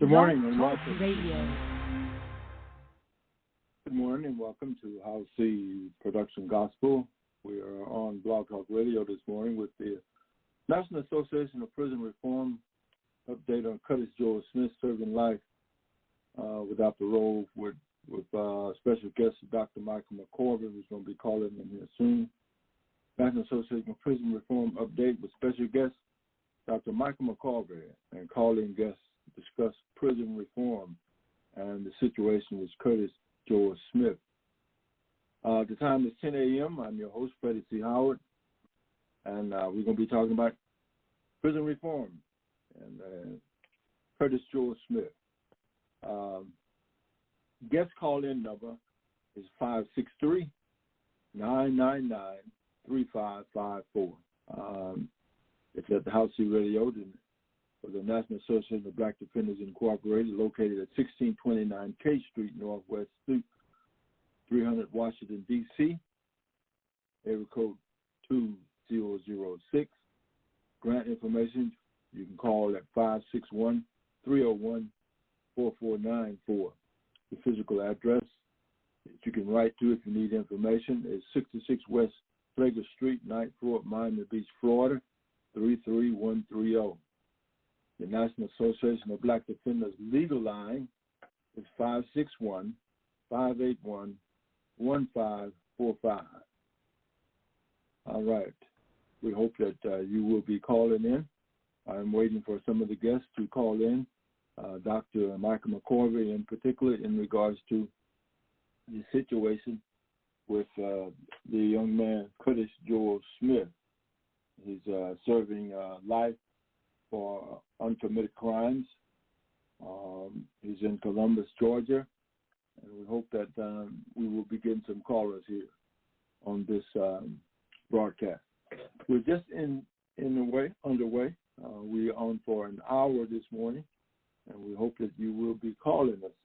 Good morning and Talk welcome. Radio. Good morning and welcome to House C Production Gospel. We are on Blog Talk Radio this morning with the National Association of Prison Reform update on Curtis Joel Smith serving life without parole with special guest Dr. Michael McCorvey, who's going to be calling in here soon. National Association of Prison Reform update with special guest Dr. Michael McCorvey and calling guests discuss prison reform and the situation with Curtis Joel Smith. The time is 10 a.m. I'm your host, Freddie C. Howard, and we're going to be talking about prison reform and Curtis Joel Smith. Guest call-in number is 563-999-3554. It's at the House C Radio for the National Association of Black Defenders Incorporated, located at 1629 K Street, Northwest Suite, 300 Washington, D.C., area code 2006. Grant information, you can call at 561-301-4494. The physical address that you can write to if you need information is 66 West Flagler Street, 9th floor, Miami Beach, Florida, 33130. The National Association of Black Defenders legal line is 561-581-1545. All right. We hope that you will be calling in. I'm waiting for some of the guests to call in, Dr. Michael McCorvey in particular, in regards to the situation with the young man, Curtis Joel Smith. He's serving life for uncommitted crimes. He's in Columbus, Georgia, and we hope that we will begin some callers here on this broadcast. We're just underway. We are on for an hour this morning, and we hope that you will be calling us.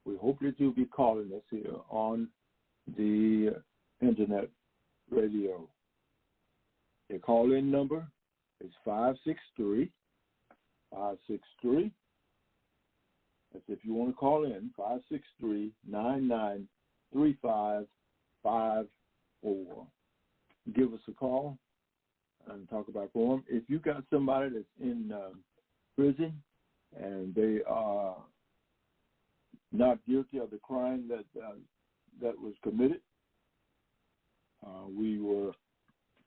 We hope that you'll be calling us here on the internet radio. The call-in number is 563. That's if you want to call in, 563-999-3554. Give us a call and talk about reform. If you got somebody that's in prison and they are not guilty of the crime that was committed, we were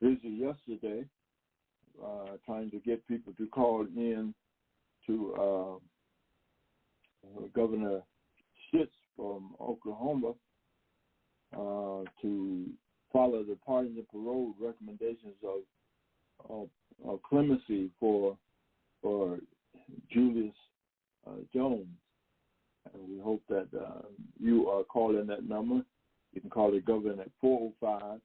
busy yesterday trying to get people to call in to Governor Schitz from Oklahoma to follow the pardon and parole recommendations of clemency for Julius Jones. And we hope that you are calling that number. You can call the governor at 405-521-2342.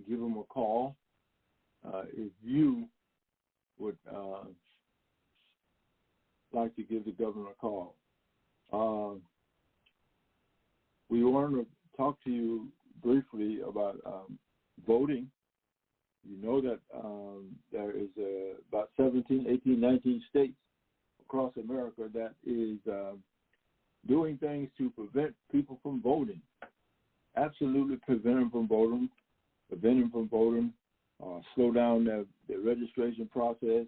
Give him a call if you would like to give the governor a call. We want to talk to you briefly about voting. You know that there is about 17, 18, 19 states across America that is doing things to prevent people from voting. Absolutely prevent them from voting, slow down the registration process,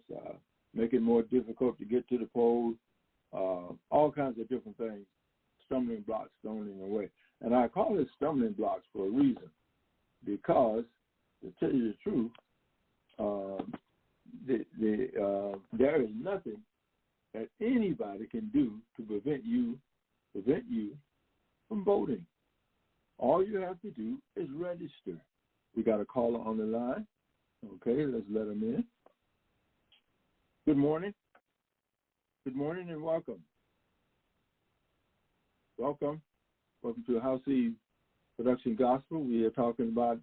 make it more difficult to get to the polls, all kinds of different things, stumbling blocks thrown in the way. And I call it stumbling blocks for a reason, because to tell you the truth, there is nothing that anybody can do to prevent you from voting. All you have to do is register. We got a caller on the line. Okay, let's let him in. Good morning. Good morning and welcome. Welcome to House C Production Gospel. We are talking about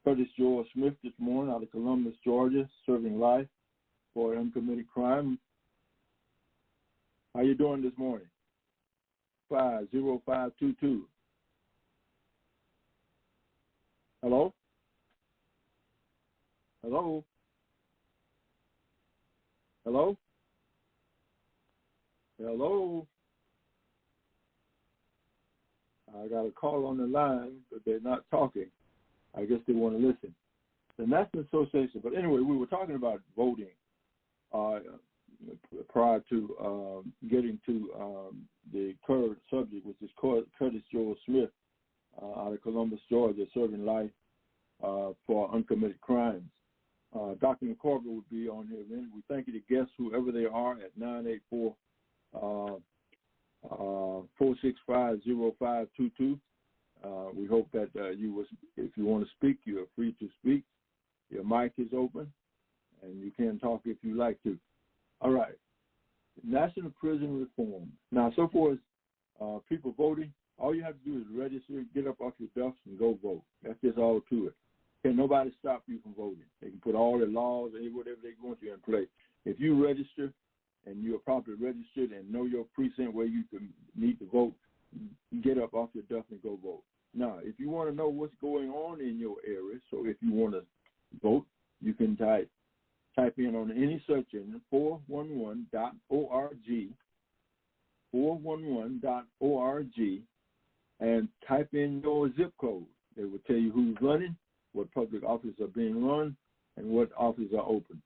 Curtis Joel Smith this morning out of Columbus, Georgia, serving life for uncommitted crime. How you doing this morning? 50522. Hello? Hello? Hello? Hello? I got a call on the line, but they're not talking. I guess they want to listen. The National Association, but anyway, we were talking about voting prior to getting to the current subject, which is Curtis Joel Smith out of Columbus, Georgia, serving life for uncommitted crimes. Dr. McCorvey will be on here. Then we thank you to guests, whoever they are, at 984-465-0522. We hope that if you want to speak, you are free to speak. Your mic is open, and you can talk if you like to. All right. National Prison Reform. Now, so far as people voting, all you have to do is register, get up off your duffs, and go vote. That's just all to it. Can nobody stop you from voting? They can put all the laws and whatever they want to in place. If you register and you're properly registered and know your precinct where you need to vote, get up off your duff and go vote. Now, if you want to know what's going on in your area, so if you want to vote, you can type in on any search engine 411.org, 411.org, and type in your zip code. They will tell you who's running, what public offices are being run, and what offices are open.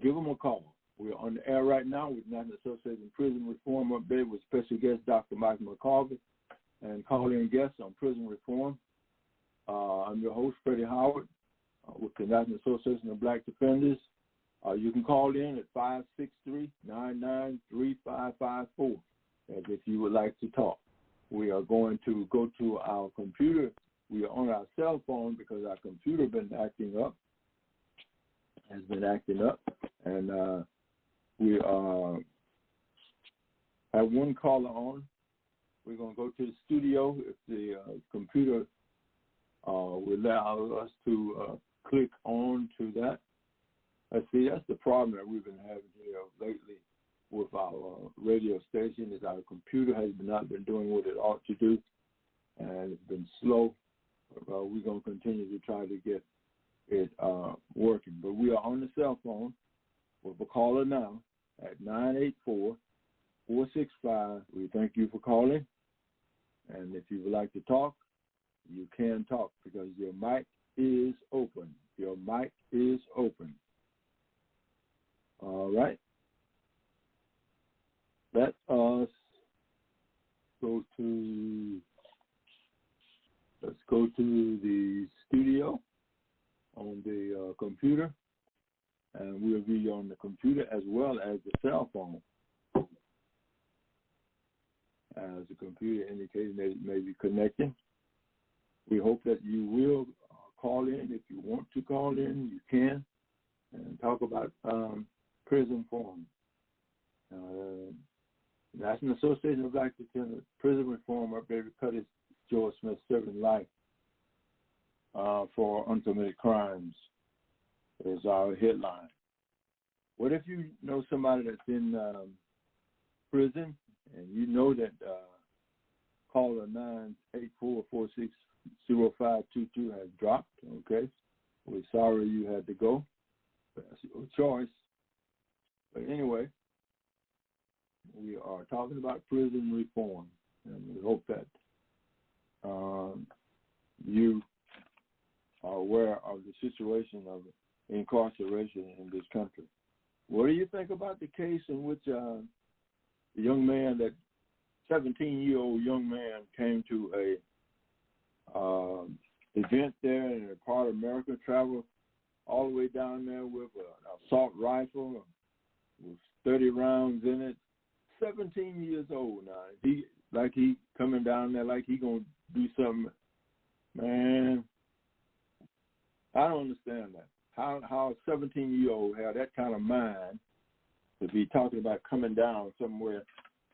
Give them a call. We're on the air right now with National Association Prison Reform Update with special guest Dr. Michael McCorvey and call-in guests on prison reform. I'm your host, Freddie Howard, with the National Association of Black Defenders. You can call in at 563-993554 if you would like to talk. We are going to go to our computer. We are on our cell phone because our computer has been acting up, and we have one caller on. We're going to go to the studio if the computer will allow us to click on to that. Let's see, that's the problem that we've been having here lately with our radio station is our computer has not been doing what it ought to do, and it's been slow. We're going to continue to try to get it working. But we are on the cell phone with a caller now at 984-465. We thank you for calling. And if you would like to talk, you can talk because your mic is open. Your mic is open. All right. Let us go to, let's go to the studio on the computer, and we'll be on the computer as well as the cell phone. As the computer indicating that it may be connecting. We hope that you will call in. If you want to call in, you can, and talk about prison reform. National Association of Black Defenders, Prison Reform, our baby Curtis Joel Smith serving life for uncommitted crimes is our headline. What if you know somebody that's in prison and you know that caller 984-465-0522 has dropped, okay? We're sorry you had to go. That's your choice. But anyway, we are talking about prison reform, and we hope that you are aware of the situation of incarceration in this country. What do you think about the case in which the young man, that 17-year-old young man, came to a event there in a part of America, traveled all the way down there with an assault rifle with 30 rounds in it. 17 years old now. He coming down there like he gonna do something. Man, I don't understand that. How a 17-year-old have that kind of mind to be talking about coming down somewhere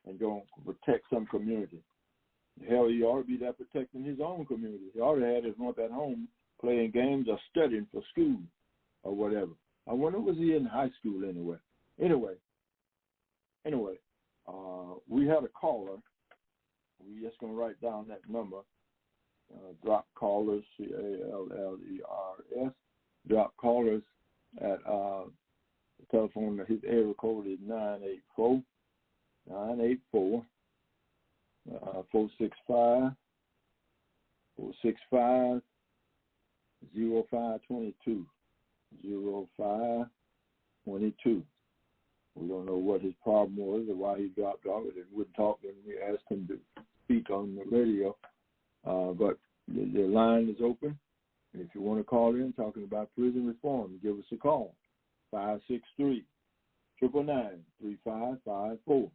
and going to protect some community. Hell, he ought to be there protecting his own community. He ought to have his month at home playing games or studying for school or whatever. I wonder, was he in high school anyway? Anyway, we had a caller. We're just going to write down that number. Drop callers, CALLERS. Drop callers at telephone, his area code is 984-465-0522. 0522. We don't know what his problem was or why he dropped off. It wouldn't talk when we asked him to speak on the radio. But the line is open. And if you want to call in talking about prison reform, give us a call. 563-999-3554.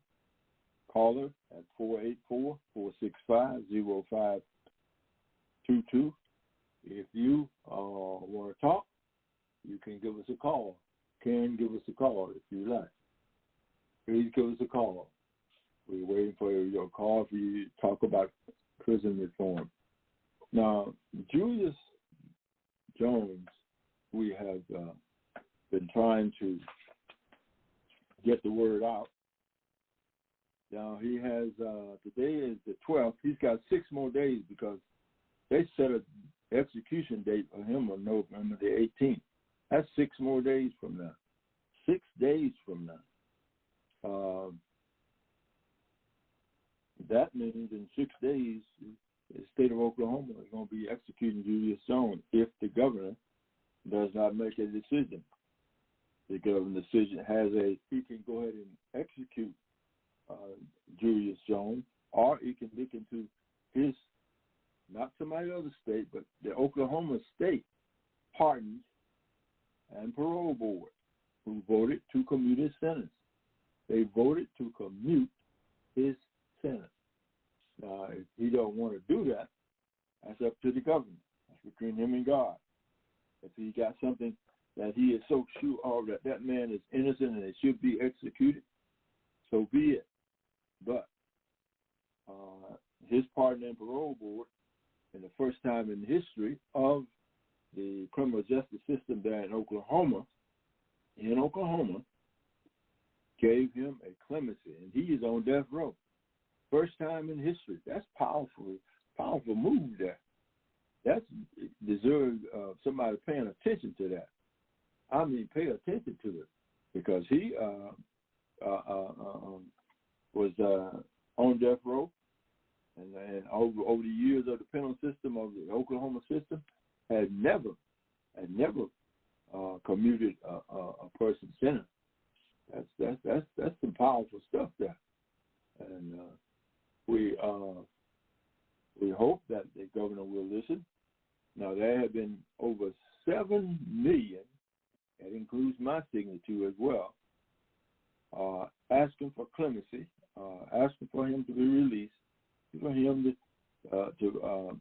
Caller at 484-465-0522. If you want to talk, you can give us a call. Can give us a call if you like. Please give us a call. We're waiting for your call for you to talk about prison reform. Now, Julius Jones, we have been trying to get the word out. Now, he has, today is the 12th. He's got 6 more days because they set an execution date for him on November the 18th. That's 6 more days from now. 6 days from now. That means in 6 days, the state of Oklahoma is going to be executing Julius Jones if the governor does not make a decision. The governor's decision he can go ahead and execute Julius Jones, or he can look into his, not somebody other state, but the Oklahoma State Pardons and Parole Board, who voted to commute his sentence. They voted to commute his sentence. Now, if he don't want to do that, that's up to the governor. That's between him and God. If he got something that he is so sure of that man is innocent and it should be executed, so be it. But his Pardon and Parole Board, in the first time in history of the criminal justice system there in Oklahoma, gave him a clemency, and he is on death row. First time in history. That's powerful move there. That deserves somebody paying attention to that. I mean, pay attention to it, because he was on death row, and over the years of the penal system of the Oklahoma system, had never commuted a person's sentence. That's some powerful stuff there, and we hope that the governor will listen. Now, there have been over 7 million, that includes my signature as well, asking for clemency, asking for him to be released, for him to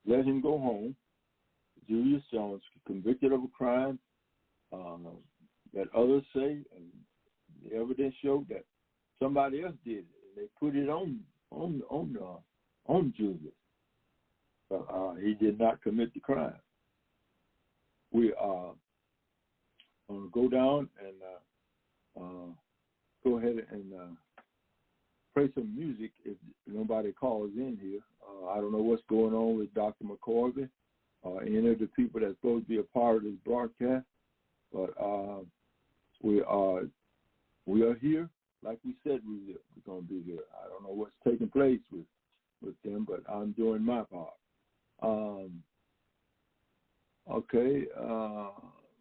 let him go home. Julius Jones, convicted of a crime that others say, and the evidence showed that somebody else did it. They put it on Julius. He did not commit the crime. We are going to go down and go ahead and play some music if nobody calls in here. I don't know what's going on with Dr. McCorvey or any of the people that's supposed to be a part of this broadcast, but we are here like we said we're going to be here. I don't know what's taking place with them, but I'm doing my part. Okay,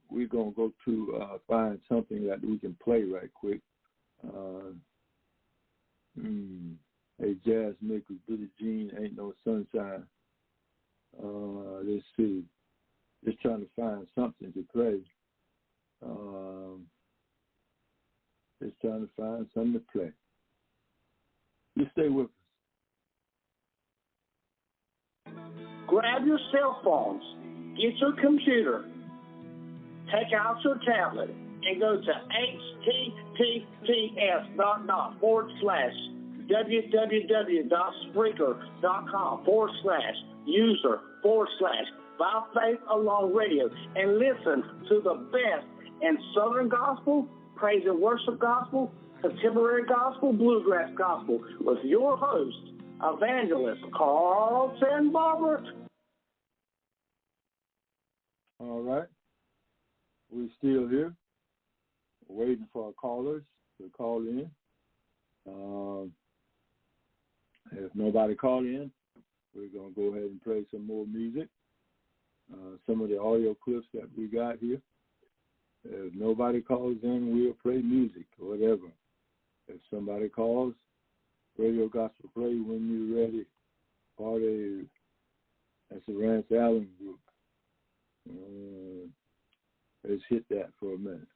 we're going to go to find something that we can play right quick. Hey, Jazz Makers, Billie Jean, Ain't No Sunshine. Let's see. Just trying to find something to play. Just trying to find something to play. You stay with us. Grab your cell phones, get your computer, take out your tablet, and go to https://www.spreaker.com/user/By Faith Alone Radio, and listen to the best in Southern Gospel, Praise and Worship Gospel, Contemporary Gospel, Bluegrass Gospel, with your host, Evangelist Carlton Barber. All right. We're still here. waiting for our callers to call in. If nobody called in, we're going to go ahead and play some more music. Some of the audio clips that we got here. If nobody calls in, we'll play music or whatever. If somebody calls, Radio Gospel Play when you're ready. Party, that's the Rance Allen group. Let's hit that for a minute.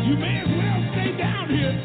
You may as well stay down here.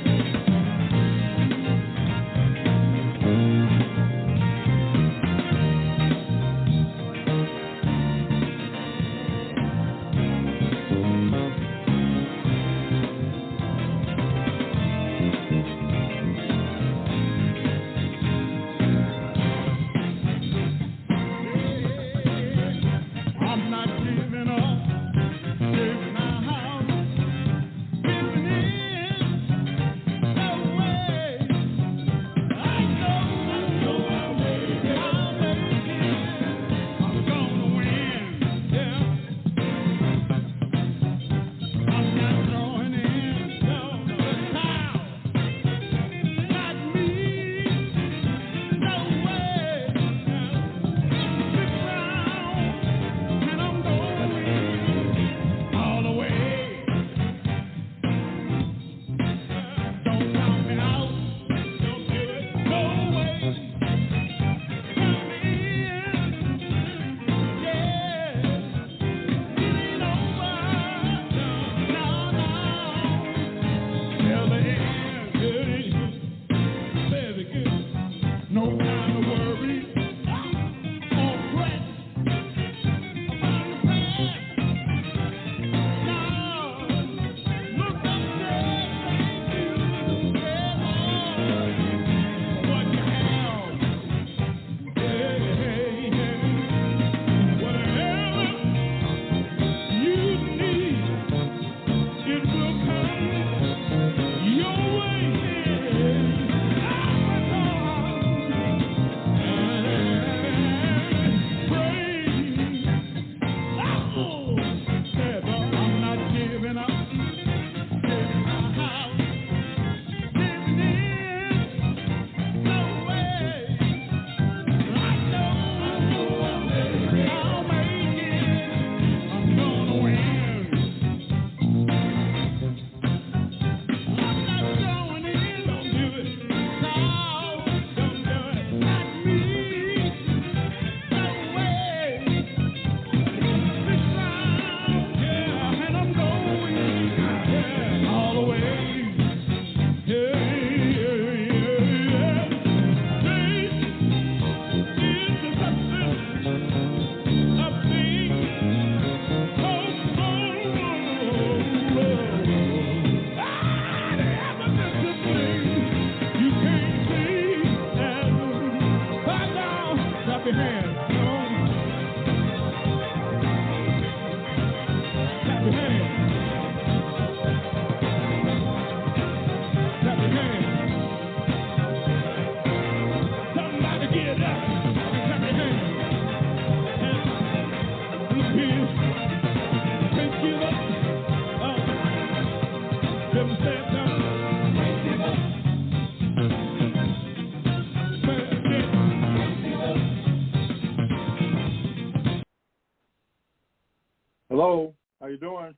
Hello, how you doing?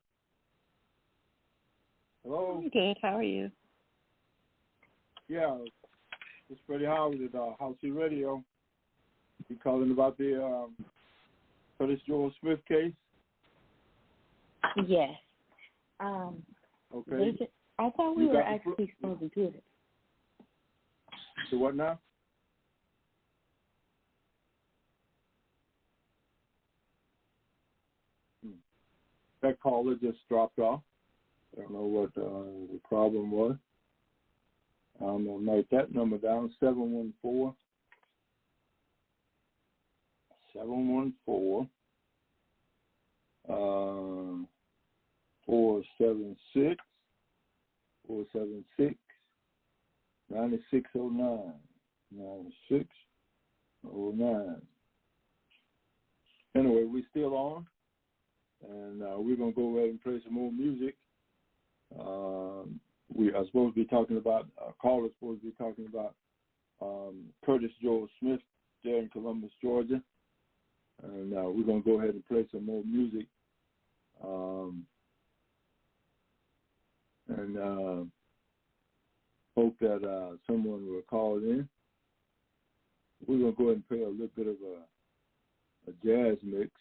Hello? I'm good. How are you? Yeah, it's Freddie Howard at House C Radio. You calling about the Curtis Joel Smith case? Yes. Okay. I thought we were actually supposed to do it. So what now? That caller just dropped off. I don't know what the problem was. I'm going to note that number down, 714 476 9790. 9609. 9609. Anyway, we're still on, and we're going to go ahead and play some more music. We are supposed to be talking about, caller's supposed to be talking about Curtis Joel Smith there in Columbus, Georgia. And we're going to go ahead and play some more music. And hope that someone will call in. We're going to go ahead and play a little bit of a jazz mix.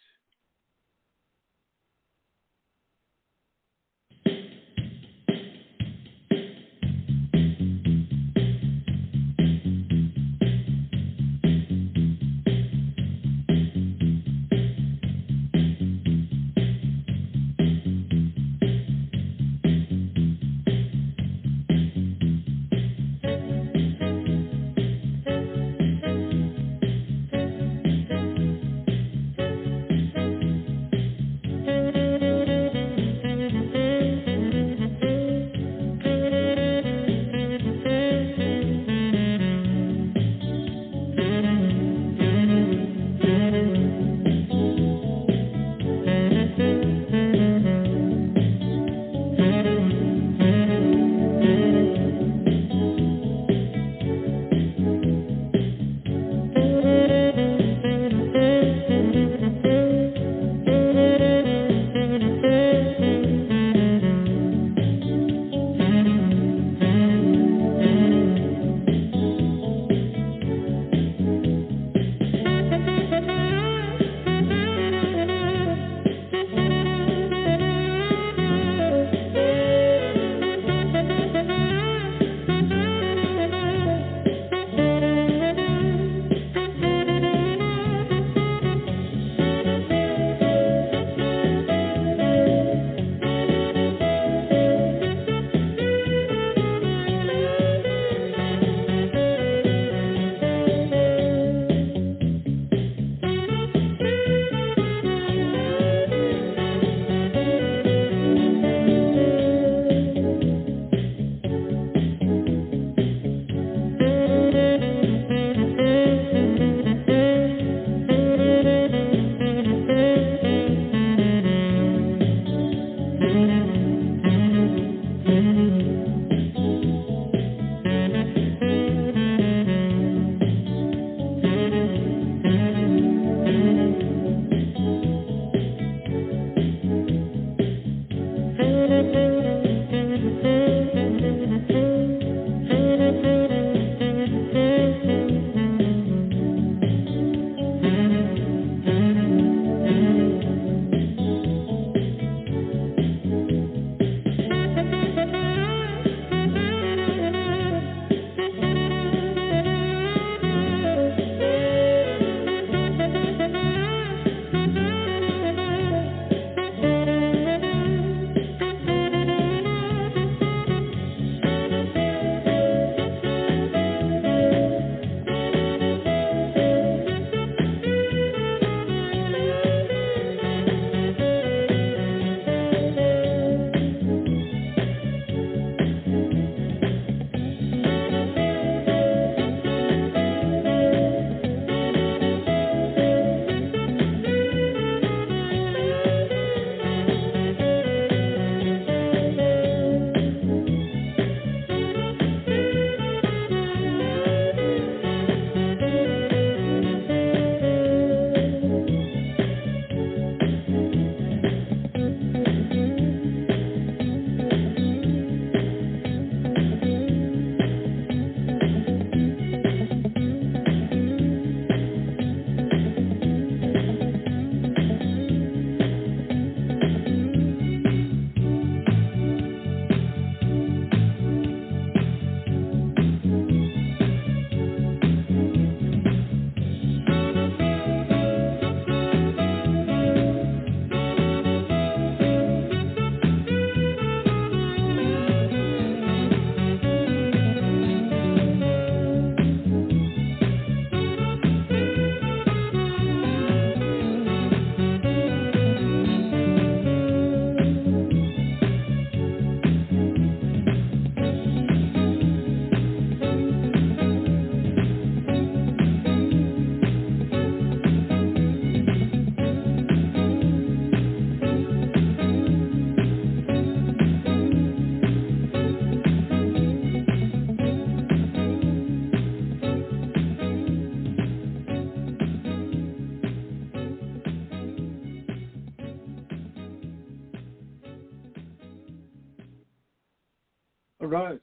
right.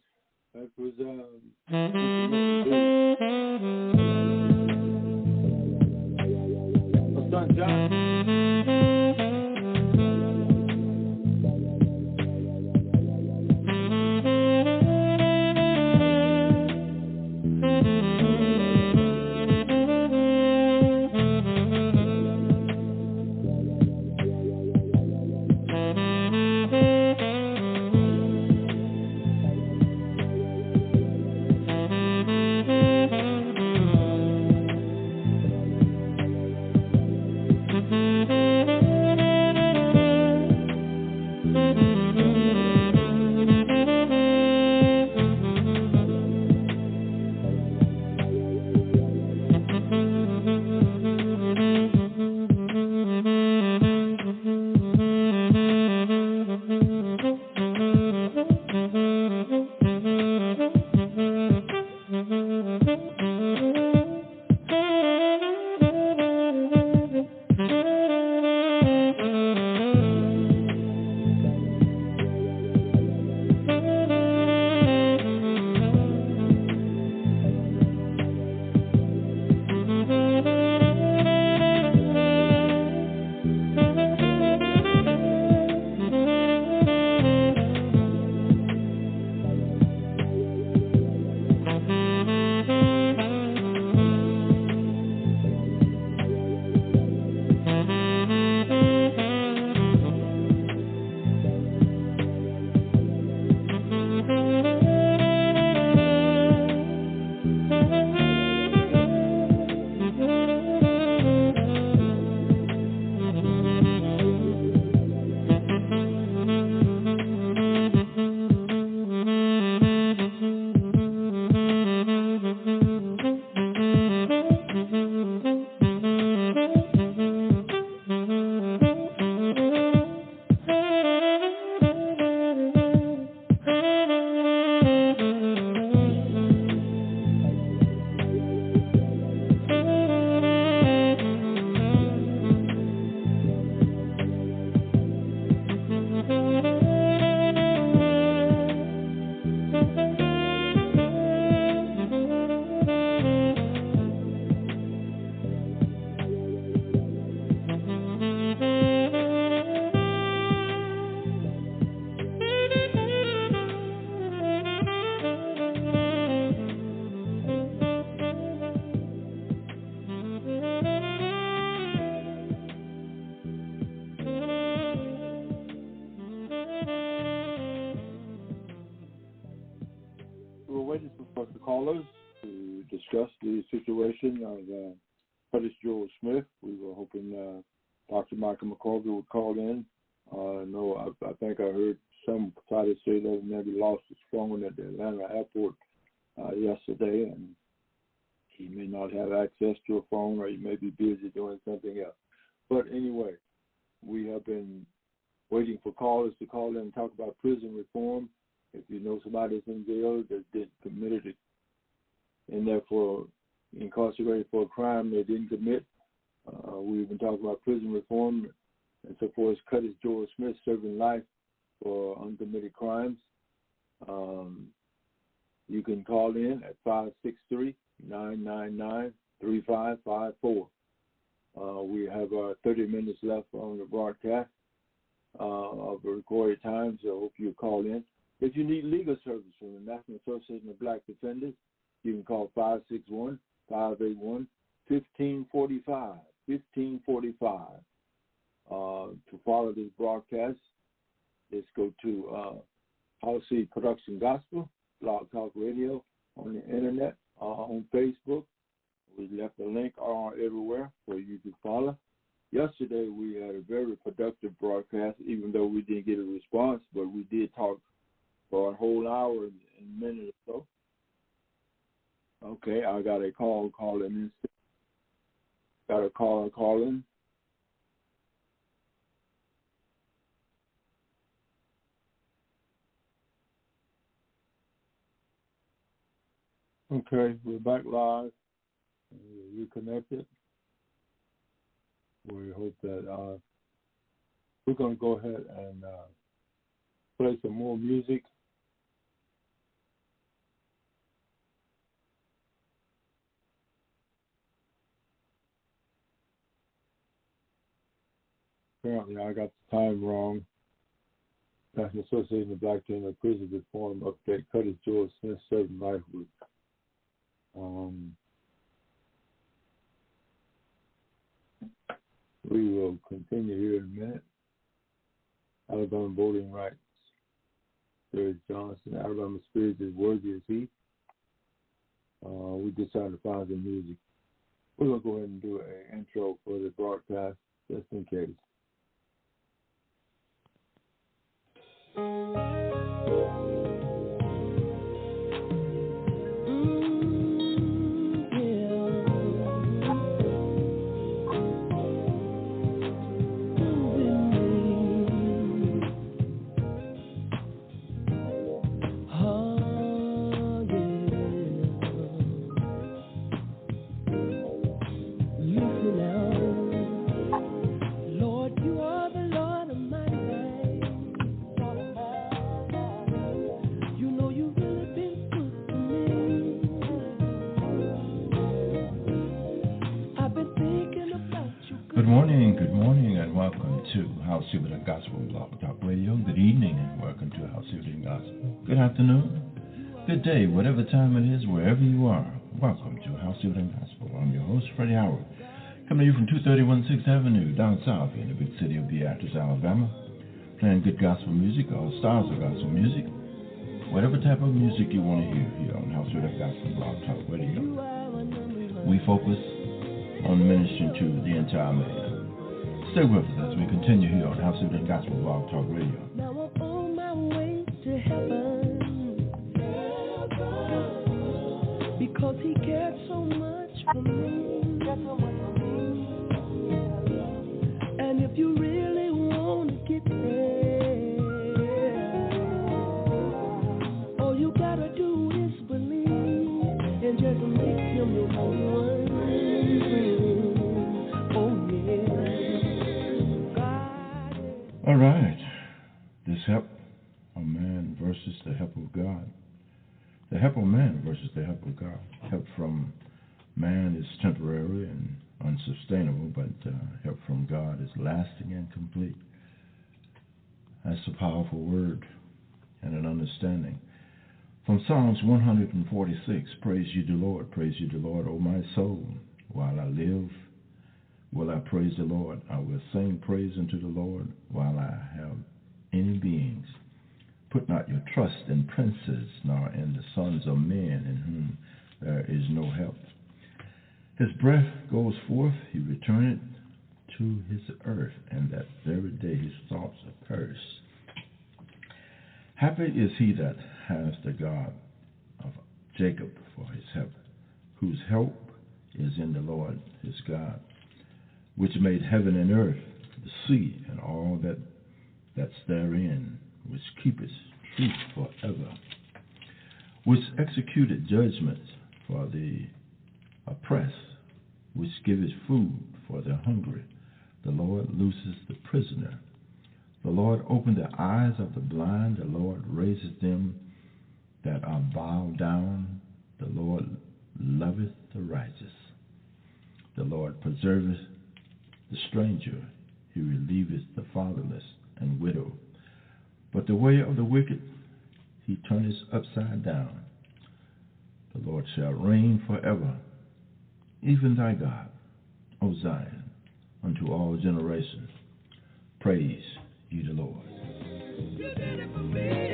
That was son John. To discuss the situation of Curtis Joel Smith. We were hoping Dr. Michael McCorvey would call in. I think I heard some try to say that maybe lost his phone at the Atlanta airport yesterday, and he may not have access to a phone, or he may be busy doing something else. But anyway, we have been waiting for callers to call in and talk about prison reform. If you know somebody that's in jail that committed it in there for incarcerated for a crime they didn't commit, we've been talking about prison reform, and so forth. Curtis Joel Smith serving life for uncommitted crimes. You can call in at 563-999-3554. We have 30 minutes left on the broadcast of the recorded time, so I hope you call in. If you need legal service from the National Association of Black Defenders, you can call 561-581-1545. 1545. To follow this broadcast, let's go to Policy Production Gospel, Blog Talk Radio on the internet, on Facebook. We left a link everywhere for you to follow. Yesterday, we had a very productive broadcast, even though we didn't get a response, but we did talk for a whole hour and a minute or so. Okay, I got a call calling. Got a caller calling. Okay, we're back live. We're reconnected. We hope that we're going to go ahead and play some more music. apparently I got the time wrong. National Association of Black Defenders Prison Reform update. Curtis George Smith serving life with we will continue here in a minute. Alabama voting rights. There's Johnson. Alabama spirit is worthy as he. We decided to find some music. We're going to go ahead and do an intro for the broadcast just in case. Good morning, and welcome to House Shooting Gospel Blog Talk Radio. Good evening, and welcome to House Shooting Gospel. Good afternoon, good day, whatever time it is, wherever you are. Welcome to House Shooting Gospel. I'm your host, Freddie Howard, coming to you from 231 6th Avenue, down south in the big city of Beatrice, Alabama, playing good gospel music, all styles of gospel music, whatever type of music you want to hear here on House Shooting Gospel Blog Talk Radio. We focus on ministering to the entire man. Stay with us as we continue here on House of the Gospel Blog Talk Radio. Now I'm on my way to heaven because he cared so much for me. And if you really want to get there, all you gotta do is believe and just make him your one. All right, this help of man versus the help of God. The help of man versus the help of God. Help from man is temporary and unsustainable, but help from God is lasting and complete. That's a powerful word and an understanding. From Psalms 146, praise ye the Lord, O my soul, while I live. Will I praise the Lord? I will sing praise unto the Lord while I have any beings. Put not your trust in princes, nor in the sons of men, in whom there is no help. His breath goes forth, he returneth to his earth, and that very day his thoughts are perished. Happy is he that has the God of Jacob for his help, whose help is in the Lord his God, which made heaven and earth, the sea, and all that's therein, which keepeth truth forever, which executed judgments for the oppressed, which giveth food for the hungry. The Lord looses the prisoner. The Lord opened the eyes of the blind. The Lord raises them that are bowed down. The Lord loveth the righteous. The Lord preserveth the stranger, he relieveth the fatherless and widow. But the way of the wicked he turneth upside down. The Lord shall reign forever, even thy God, O Zion, unto all generations. Praise ye the Lord. You did it for me.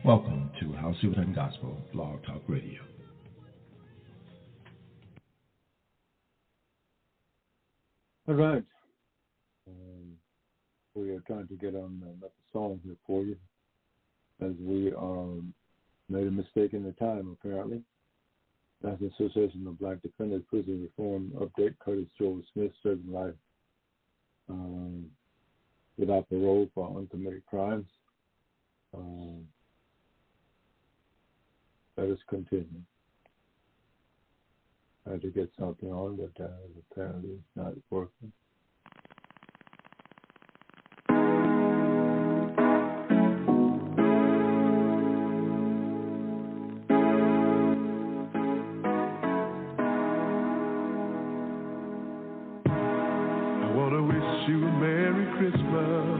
Welcome to House of the Gospel Blog Talk Radio. All right. We are trying to get on another song here for you, as we made a mistake in the time, apparently. That's the Association of Black Defenders Prison Reform update. Curtis George Smith serving life without parole for uncommitted crimes. Let us continue. Tried to get something on, but apparently it's not working. I want to wish you a Merry Christmas.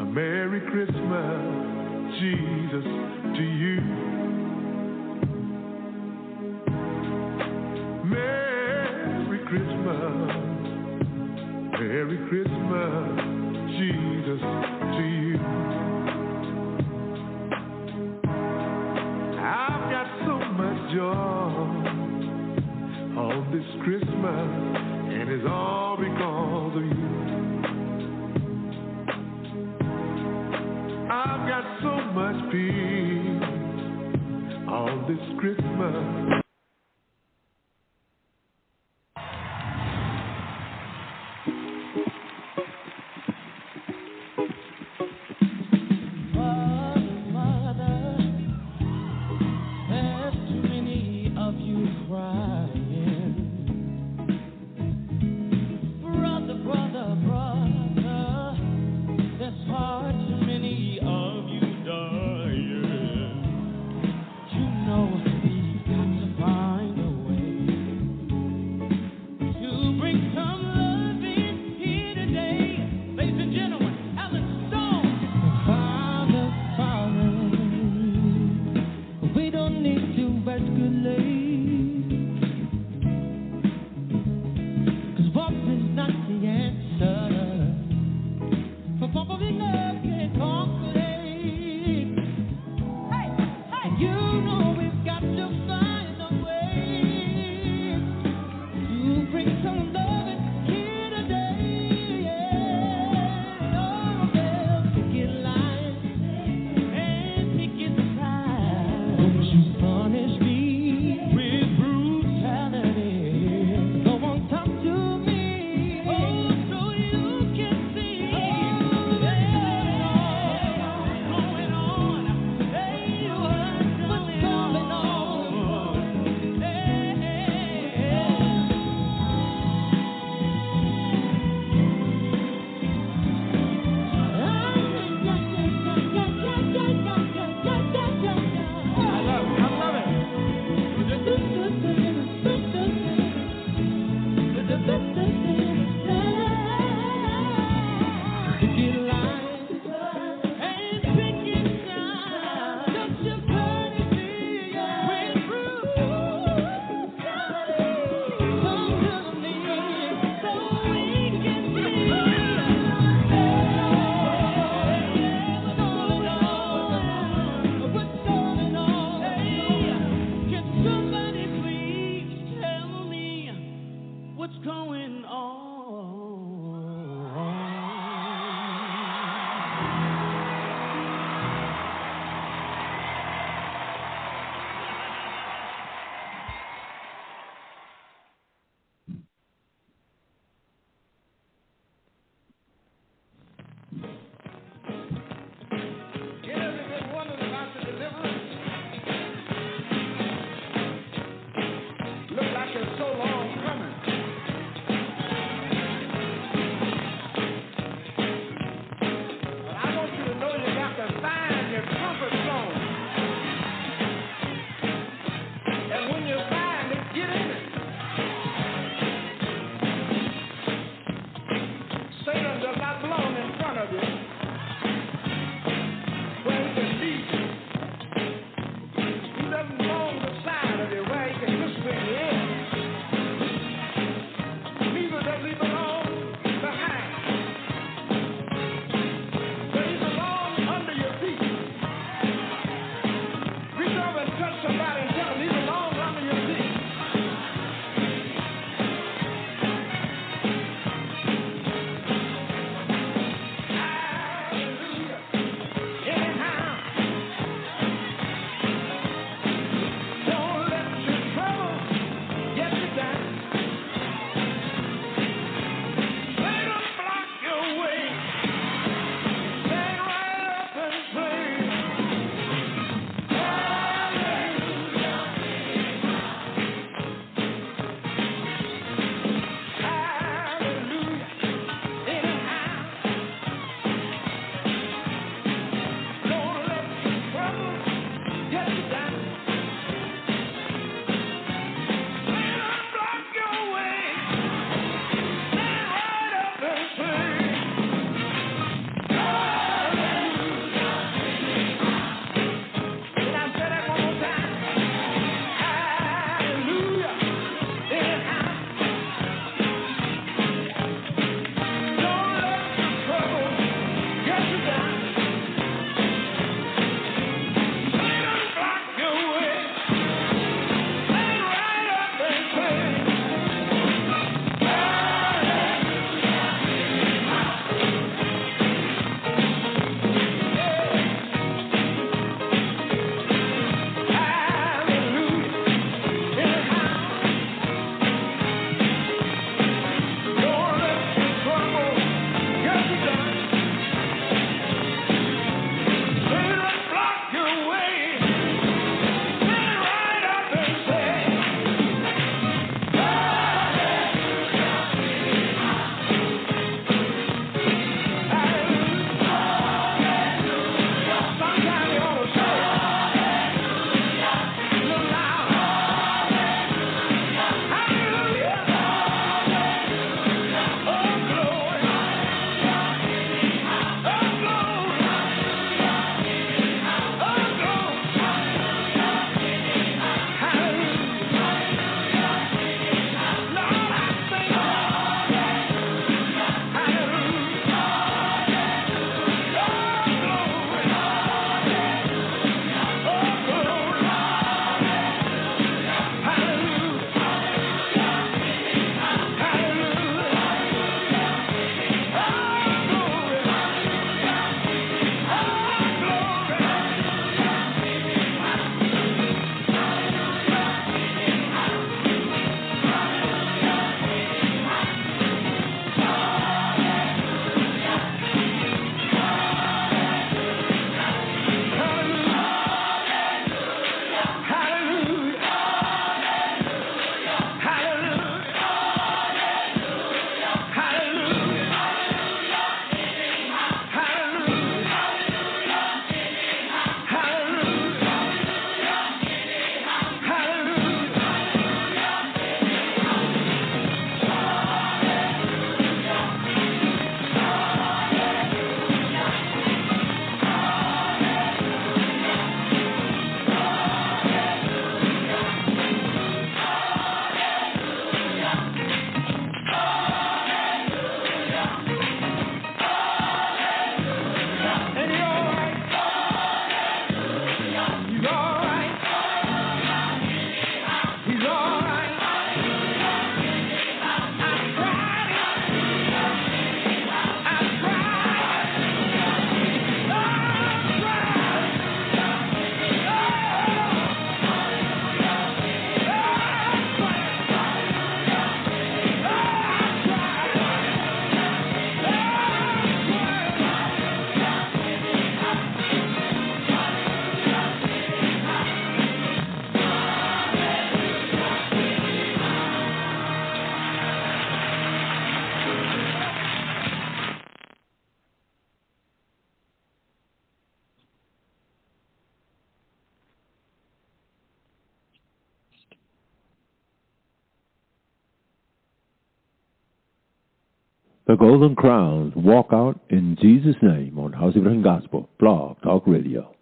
A Merry Christmas, Jesus, to you. Merry Christmas, Merry Christmas, Jesus, to you. I've got so much joy on this Christmas, and it's all because of you. I've got so much peace on this Christmas. The Golden Crowns walk out in Jesus' name on House of Living Gospel, Blog Talk Radio.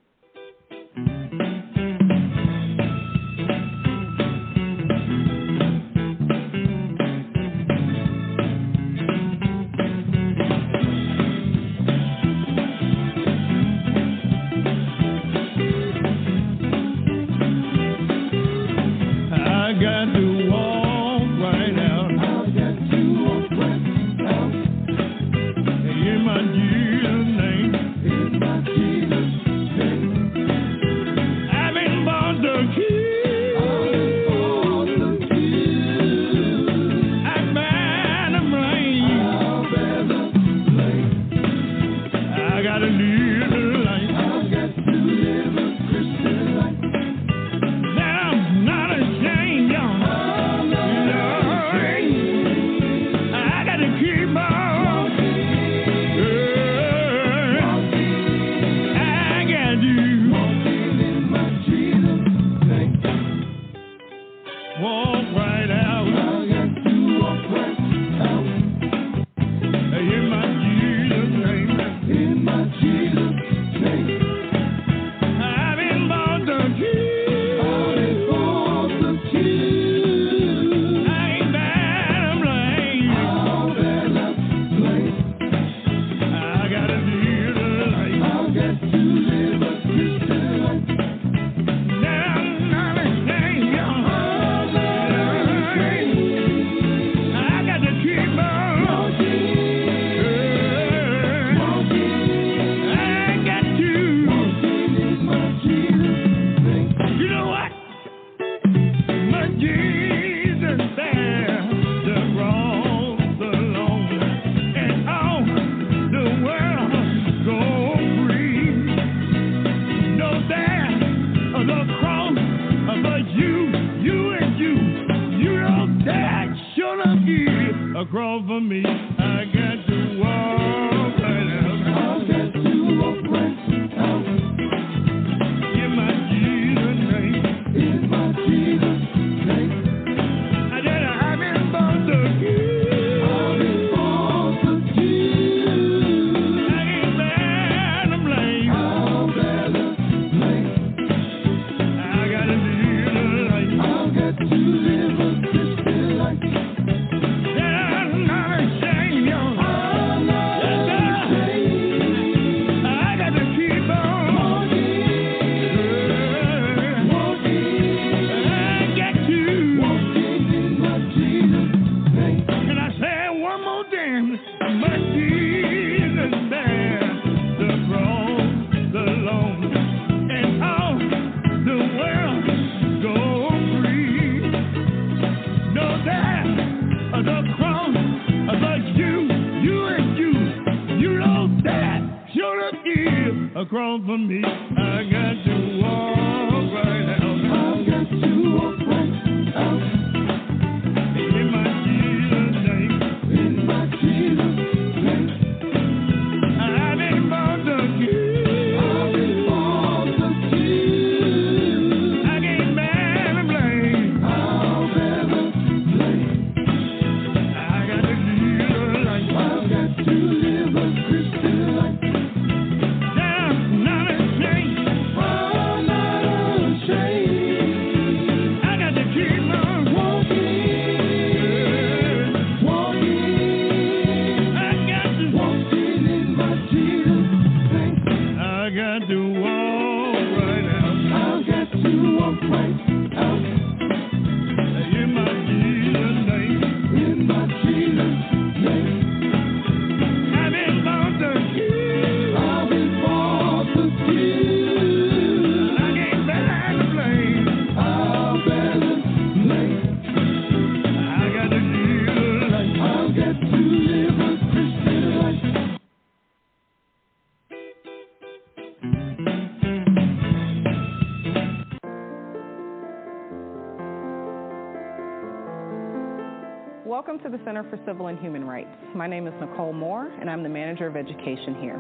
Welcome to the Center for Civil and Human Rights. My name is Nicole Moore, and I'm the Manager of Education here.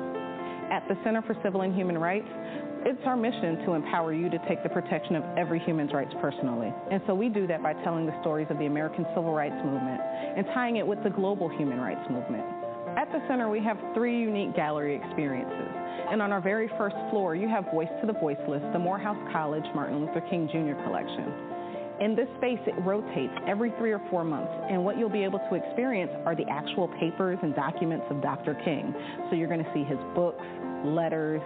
At the Center for Civil and Human Rights, it's our mission to empower you to take the protection of every human rights personally. And so we do that by telling the stories of the American Civil Rights Movement and tying it with the global human rights movement. At the center, we have 3 unique gallery experiences. And on our very first floor, you have Voice to the Voiceless, the Morehouse College Martin Luther King Jr. collection. In this space, it rotates every 3 or 4 months, and what you'll be able to experience are the actual papers and documents of Dr. King. So you're going to see his books, letters,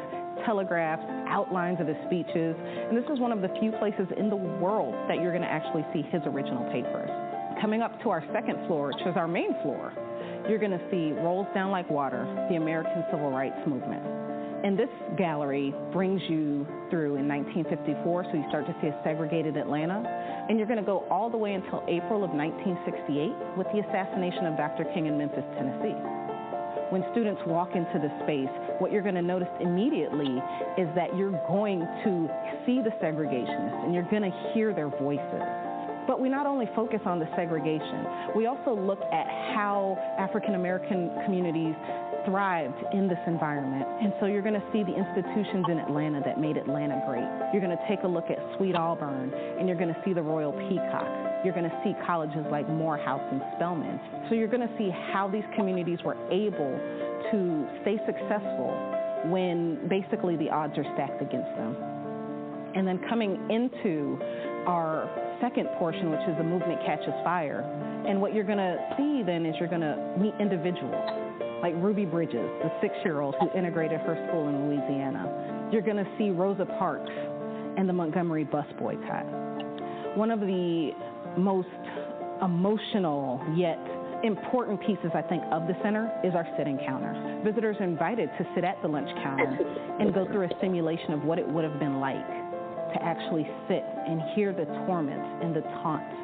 telegraphs, outlines of his speeches, and this is one of the few places in the world that you're going to actually see his original papers. Coming up to our second floor, which is our main floor, you're going to see Rolls Down Like Water, the American Civil Rights Movement. And this gallery brings you through in 1954, so you start to see a segregated Atlanta, and you're going to go all the way until April of 1968 with the assassination of Dr. King in Memphis, Tennessee. When students walk into the space, what you're going to notice immediately is that you're going to see the segregationists, and you're going to hear their voices. But we not only focus on the segregation, we also look at how African American communities thrived in this environment. And so you're going to see the institutions in Atlanta that made Atlanta great. You're going to take a look at Sweet Auburn, and you're going to see the Royal Peacock. You're going to see colleges like Morehouse and Spelman. So you're going to see how these communities were able to stay successful when basically the odds are stacked against them. And then coming into our second portion, which is the Movement Catches Fire, and what you're going to see then is you're going to meet individuals like Ruby Bridges, the 6-year-old who integrated her school in Louisiana. You're going to see Rosa Parks and the Montgomery bus boycott. One of the most emotional yet important pieces, I think, of the center is our sit encounter. Visitors are invited to sit at the lunch counter and go through a simulation of what it would have been like to actually sit and hear the torments and the taunts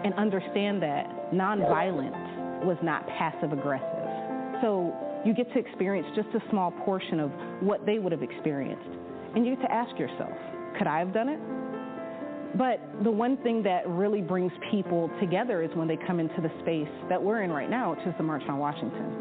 and understand that nonviolence was not passive-aggressive. So you get to experience just a small portion of what they would have experienced. And you get to ask yourself, could I have done it? But the one thing that really brings people together is when they come into the space that we're in right now, which is the March on Washington.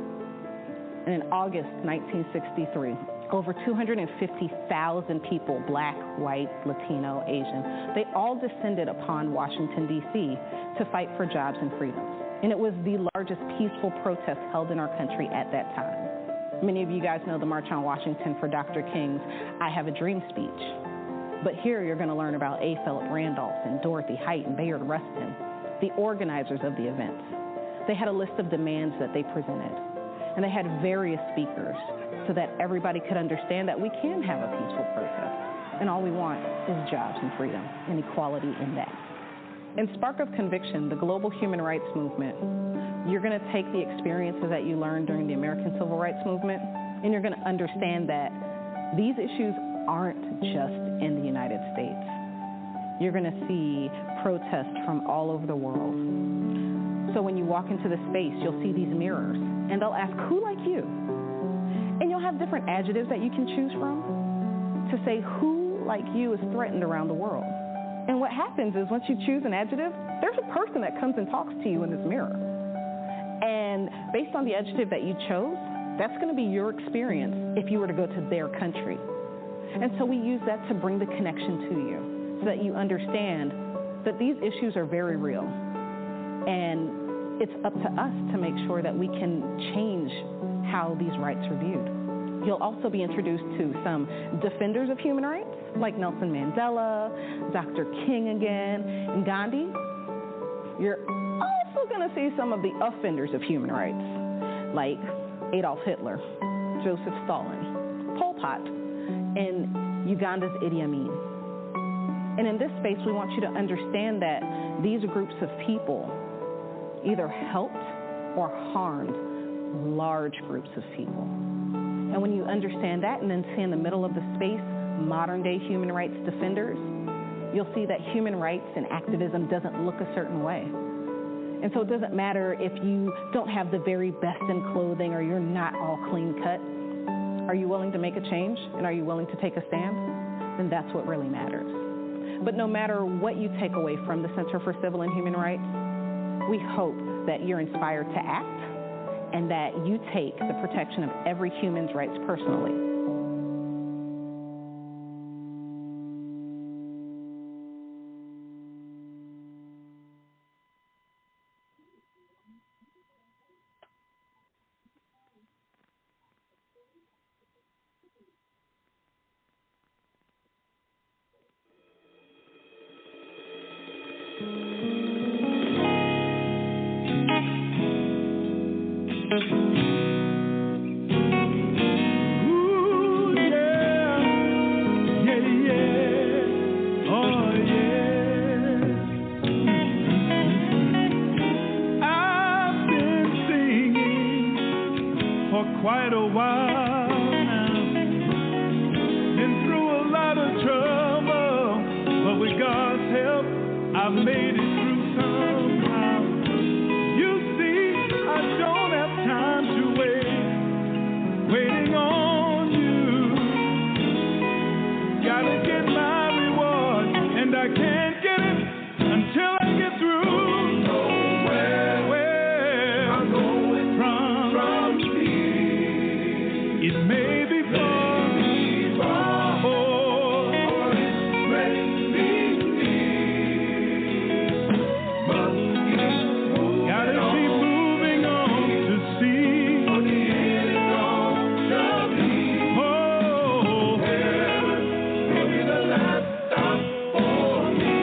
And in August 1963, over 250,000 people, black, white, Latino, Asian, they all descended upon Washington, D.C. to fight for jobs and freedoms. And it was the largest peaceful protest held in our country at that time. Many of you guys know the March on Washington for Dr. King's I Have a Dream speech. But here you're going to learn about A. Philip Randolph and Dorothy Height and Bayard Rustin, the organizers of the events. They had a list of demands that they presented. And they had various speakers so that everybody could understand that we can have a peaceful protest. And all we want is jobs and freedom and equality in that. In Spark of Conviction, the global human rights movement, you're going to take the experiences that you learned during the American Civil Rights Movement, and you're going to understand that these issues aren't just in the United States. You're going to see protests from all over the world. So when you walk into the space, you'll see these mirrors, and they'll ask, who like you? And you'll have different adjectives that you can choose from to say who like you is threatened around the world. And what happens is once you choose an adjective, there's a person that comes and talks to you in this mirror. And based on the adjective that you chose, that's going to be your experience if you were to go to their country. And so we use that to bring the connection to you so that you understand that these issues are very real. And it's up to us to make sure that we can change how these rights are viewed. You'll also be introduced to some defenders of human rights, like Nelson Mandela, Dr. King again, and Gandhi. You're also going to see some of the offenders of human rights, like Adolf Hitler, Joseph Stalin, Pol Pot, and Uganda's Idi Amin. And in this space, we want you to understand that these groups of people either helped or harmed large groups of people. And when you understand that and then see in the middle of the space modern-day human rights defenders, you'll see that human rights and activism doesn't look a certain way. And so it doesn't matter if you don't have the very best in clothing or you're not all clean cut. Are you willing to make a change? And are you willing to take a stand? Then that's what really matters. But no matter what you take away from the Center for Civil and Human Rights, we hope that you're inspired to act and that you take the protection of every human's rights personally. while now. Been through a lot of trouble, but with God's help, I've made it through somehow. You see, I don't have time to wait, waiting on you. Gotta get my reward, and I can't get it until I get through. It may be far, oh, it's raining me. Gotta keep moving on to see the end of me. Oh, heaven will be the last stop for me.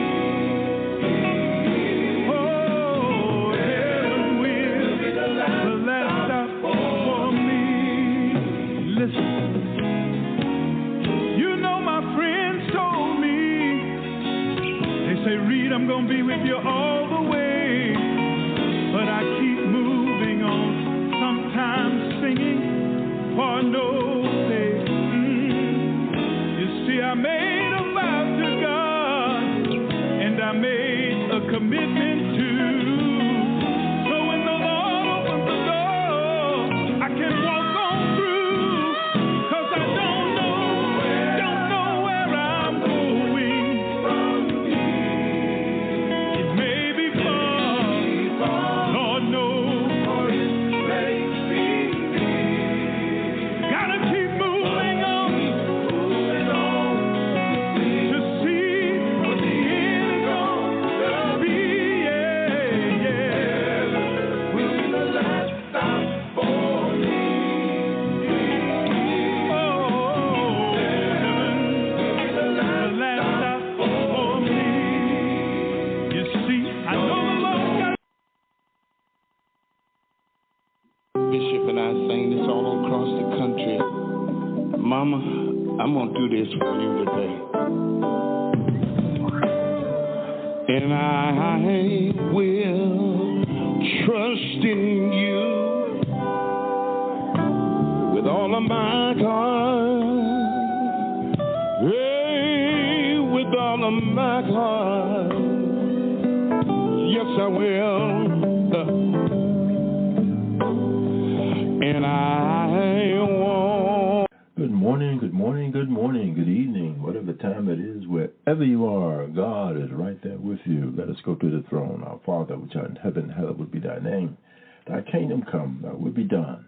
Oh, heaven will be the last stop for me. Listen, you know my friends told me, they say, Reed, I'm gonna be with you all the way, but I keep moving on, sometimes singing for no pay. You see, I made a vow to God, and I made a commitment to. So when the Lord opens the door, I can walk on through. Bishop and I sang this all across the country. Mama, I'm going to do this for you today. And I will trust in you with all of my heart. Hey, with all of my heart. Yes, I will. And I won't. Good morning, good morning, good morning, good evening, whatever time it is, wherever you are, God is right there with you. Let us go to the throne. Our Father, which art in heaven, hallowed would be thy name. Thy kingdom come, thy will be done,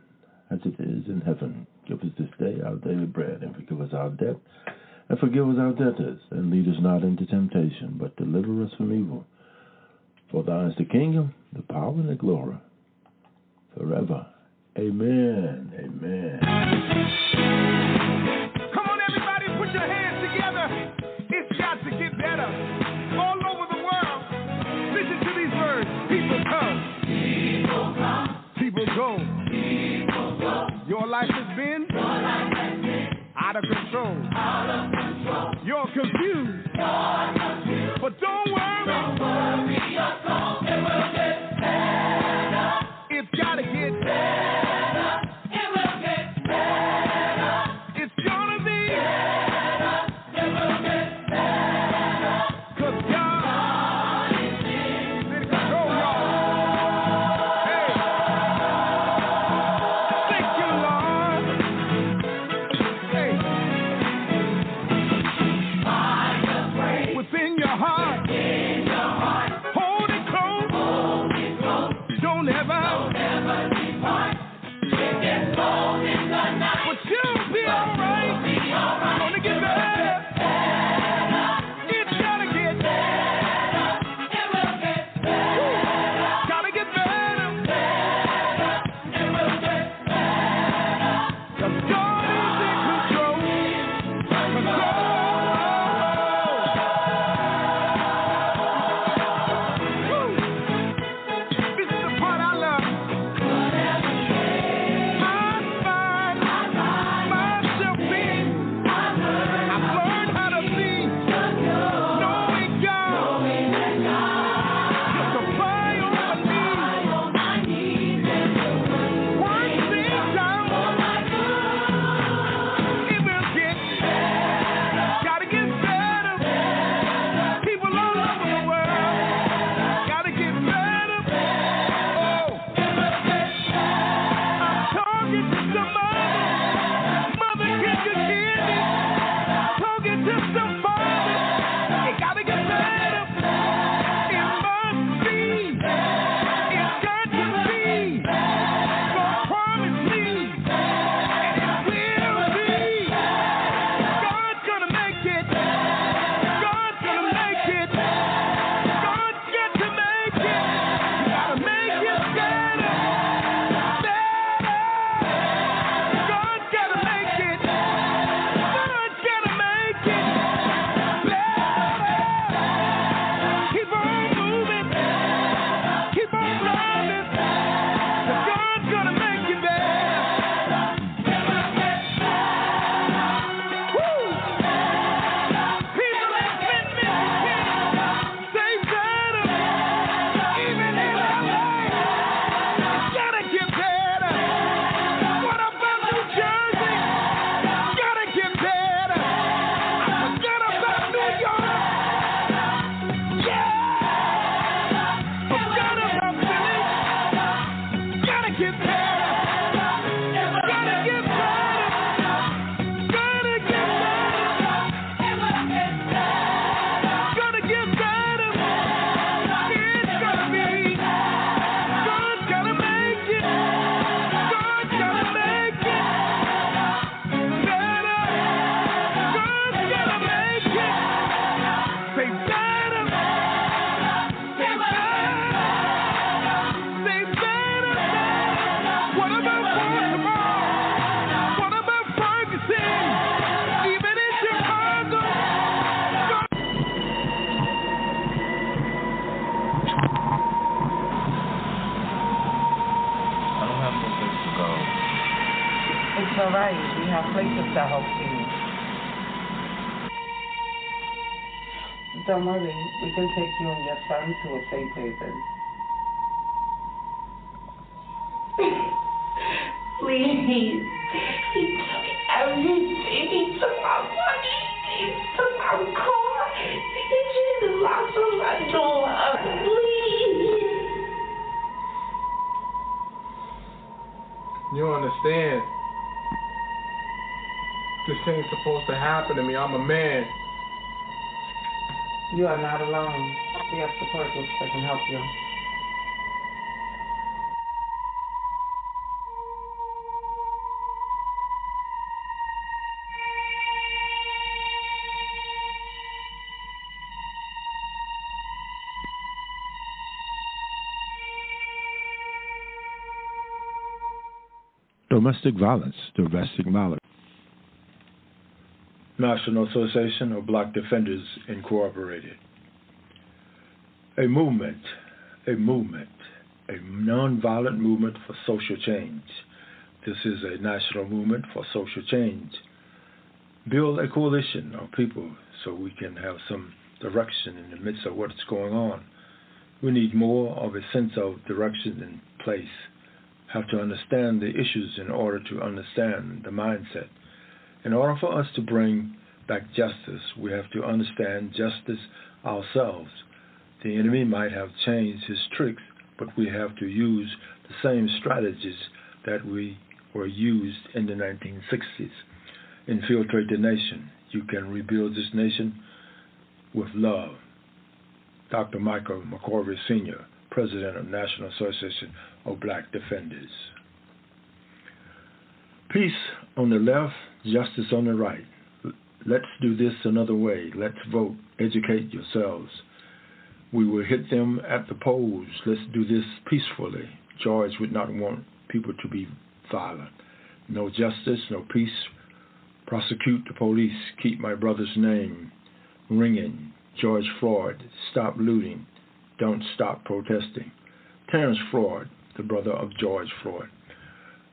as it is in heaven. Give us this day our daily bread, and forgive us our debt, and forgive us our debtors, and lead us not into temptation, but deliver us from evil. For thine is the kingdom, the power, and the glory, forever. Amen. Amen. Come on, everybody, put your hands together. It's got to get better. All over the world, listen to these words. People come. People come. People go. People go. Your life has been out of control. Out of control. You're confused. But don't worry. Don't worry your soul. It will get better. It's got to get better. have places to help you. Don't worry, we can take you and your son to a safe haven. Please. He took everything. He took my money. He took my car. He just locked on my door. Please. You understand? This ain't supposed to happen to me. I'm a man. You are not alone. We have support groups that can help you. Domestic violence. National Association of Black Defenders Incorporated. A nonviolent movement for social change. This is a national movement for social change. Build a coalition of people so we can have some direction in the midst of what's going on. We need more of a sense of direction in place. Have to understand the issues in order to understand the mindset. In order for us to bring back justice, we have to understand justice ourselves. The enemy might have changed his tricks, but we have to use the same strategies that were used in the 1960s. Infiltrate the nation. You can rebuild this nation with love. Dr. Michael McCorvey, Sr., President of National Association of Black Defenders. Peace on the left, justice on the right. Let's do this another way. Let's vote. Educate yourselves. We will hit them at the polls. Let's do this peacefully. George would not want people to be violent. No justice, no peace. Prosecute the police. Keep my brother's name ringing. George Floyd, stop looting. Don't stop protesting. Terrence Floyd, the brother of George Floyd.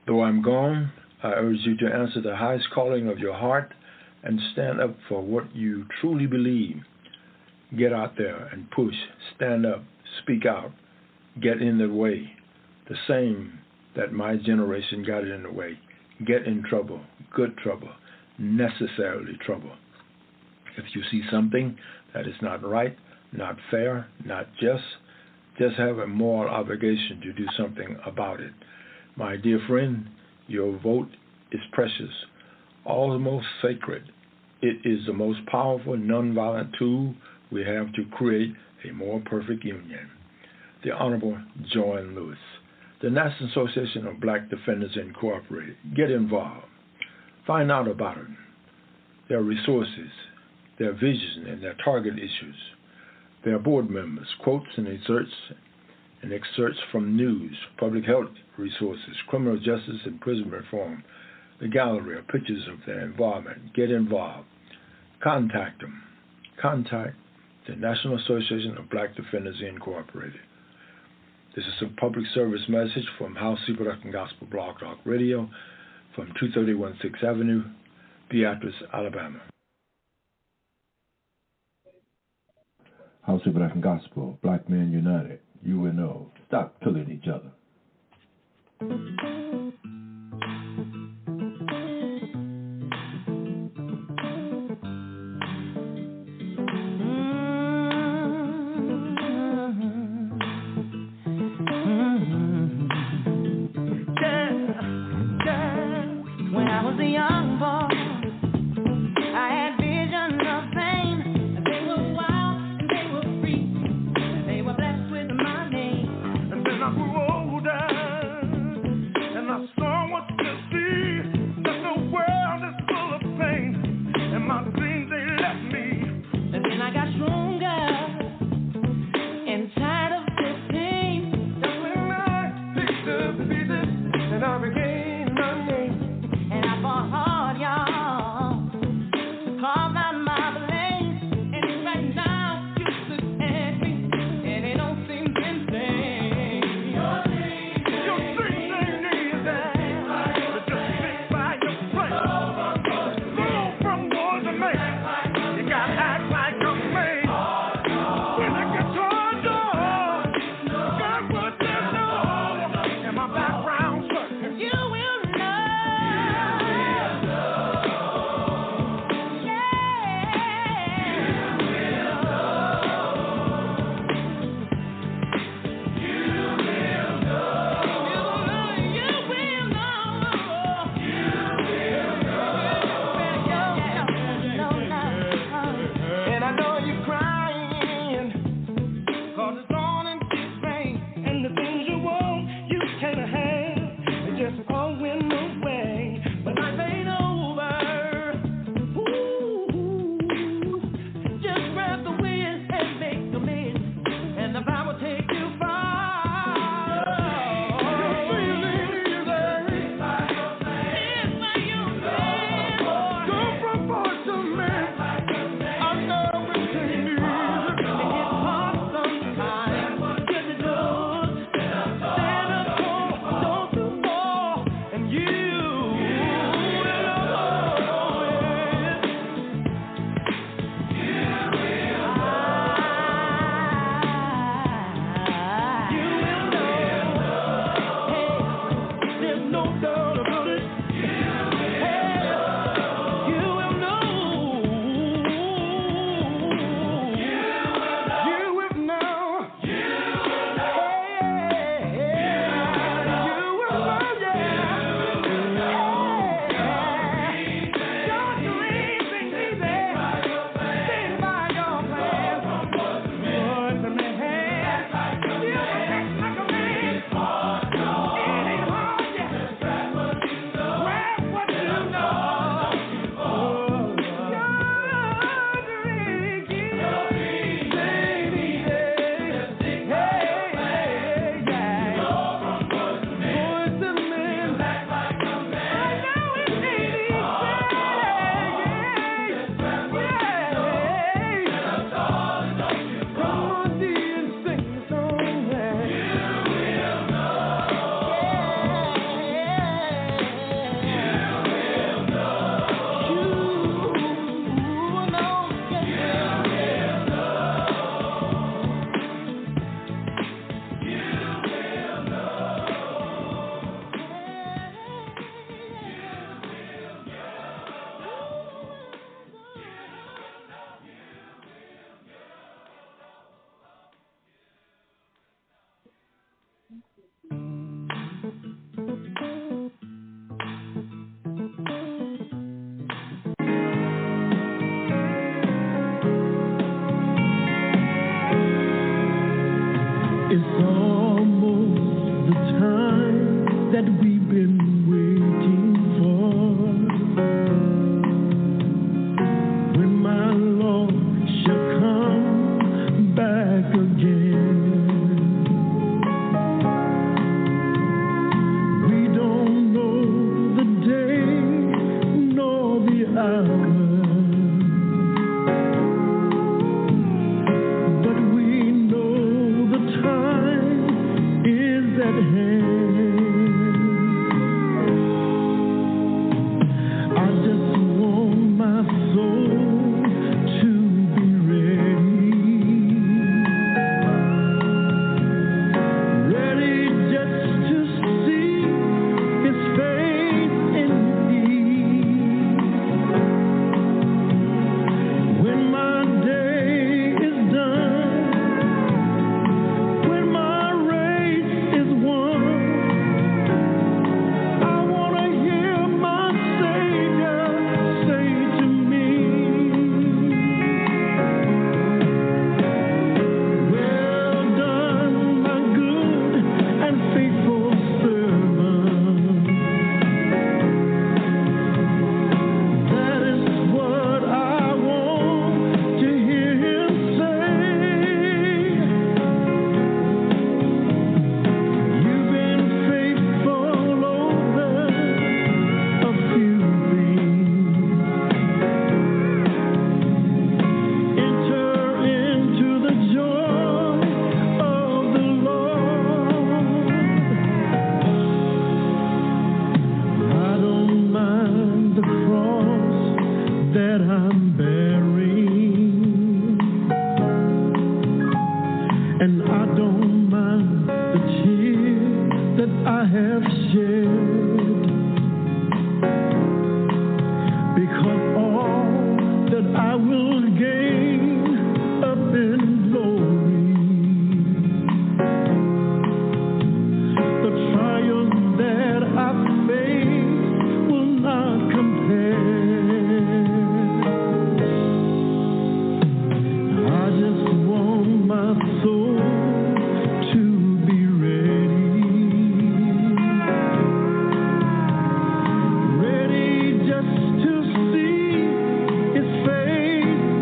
Though I'm gone, I urge you to answer the highest calling of your heart and stand up for what you truly believe. Get out there and push. Stand up. Speak out. Get in the way. The same that my generation got in the way. Get in trouble. Good trouble. Necessarily trouble. If you see something that is not right, not fair, not just have a moral obligation to do something about it. My dear friend, your vote is precious, almost sacred. It is the most powerful nonviolent tool we have to create a more perfect union. The Honorable Joanne Lewis, the National Association of Black Defenders Incorporated. Get involved. Find out about it, their resources, their vision, and their target issues. Their board members, quotes and excerpts from news, public health resources, criminal justice and prison reform, the gallery of pictures of their involvement. Get involved. Contact them. Contact the National Association of Black Defenders Incorporated. This is a public service message from House of Production Gospel Blog Talk Radio from 231 6th Avenue, Beatrice, Alabama. House of Black and Gospel, Black Men United, UNO. Stop killing each other. When I was a young boy, I had visions of fame. They were wild and they were free. They were blessed with money. And then I grew older and I saw Ready just to see his face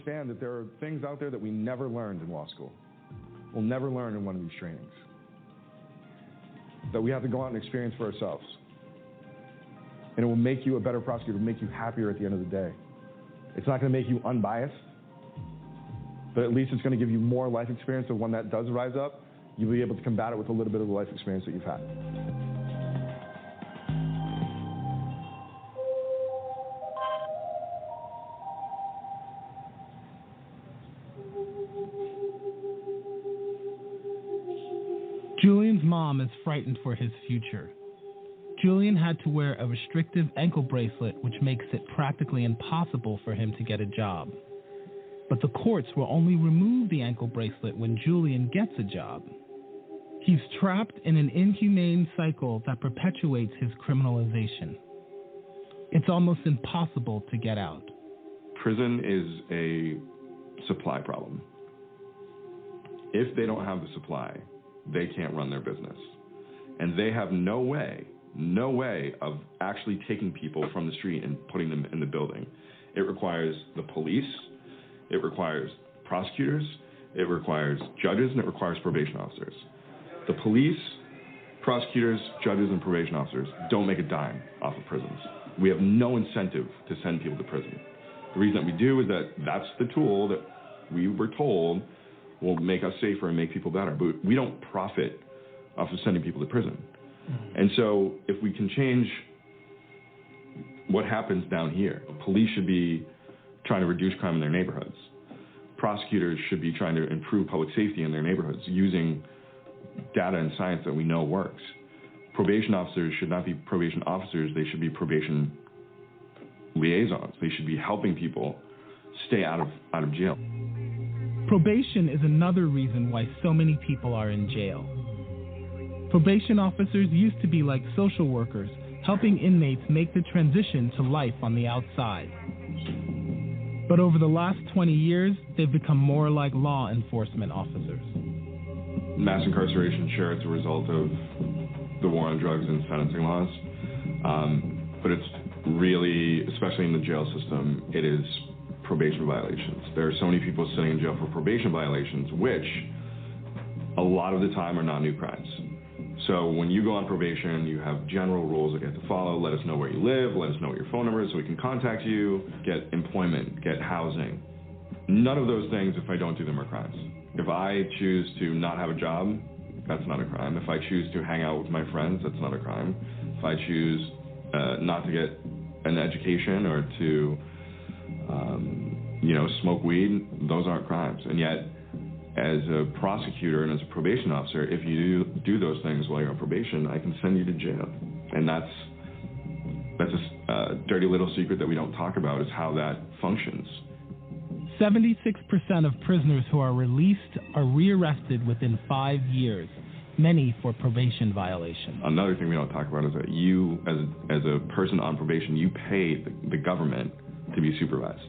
understand that there are things out there that we never learned in law school. We'll never learn in one of these trainings. That we have to go out and experience for ourselves. And it will make you a better prosecutor, it will make you happier at the end of the day. It's not going to make you unbiased, but at least it's going to give you more life experience, so when that does rise up, you'll be able to combat it with a little bit of the life experience that you've had. Julian's mom is frightened for his future. Julian had to wear a restrictive ankle bracelet, which makes it practically impossible for him to get a job. But the courts will only remove the ankle bracelet when Julian gets a job. He's trapped in an inhumane cycle that perpetuates his criminalization. It's almost impossible to get out. Prison is a supply problem. If they don't have the supply, they can't run their business. And they have no way of actually taking people from the street and putting them in the building. It requires the police, it requires prosecutors, it requires judges, and it requires probation officers. The police, prosecutors, judges, and probation officers don't make a dime off of prisons. We have no incentive to send people to prison. The reason that we do is that that's the tool that we were told will make us safer and make people better. But we don't profit off of sending people to prison. And so if we can change what happens down here, police should be trying to reduce crime in their neighborhoods. Prosecutors should be trying to improve public safety in their neighborhoods using data and science that we know works. Probation officers should not be probation officers, they should be probation liaisons. They should be helping people stay out of jail. Probation is another reason why so many people are in jail. Probation officers used to be like social workers, helping inmates make the transition to life on the outside. But over the last 20 years, they've become more like law enforcement officers. Mass incarceration, sure, it's a result of the war on drugs and sentencing laws. But it's really, especially in the jail system, it is probation violations. There are so many people sitting in jail for probation violations, which a lot of the time are not new crimes. So when you go on probation, you have general rules that you have to follow. Let us know where you live, let us know what your phone number is so we can contact you, get employment, get housing. None of those things, if I don't do them, are crimes. If I choose to not have a job, that's not a crime. If I choose to hang out with my friends, that's not a crime. If I choose not to get an education or to, smoke weed, those aren't crimes. And yet, as a prosecutor and as a probation officer, if you do those things while you're on probation, I can send you to jail. And that's a dirty little secret that we don't talk about, is how that functions. 76% of prisoners who are released are rearrested within 5 years, many for probation violations. Another thing we don't talk about is that you, as a person on probation, you pay the government to be supervised.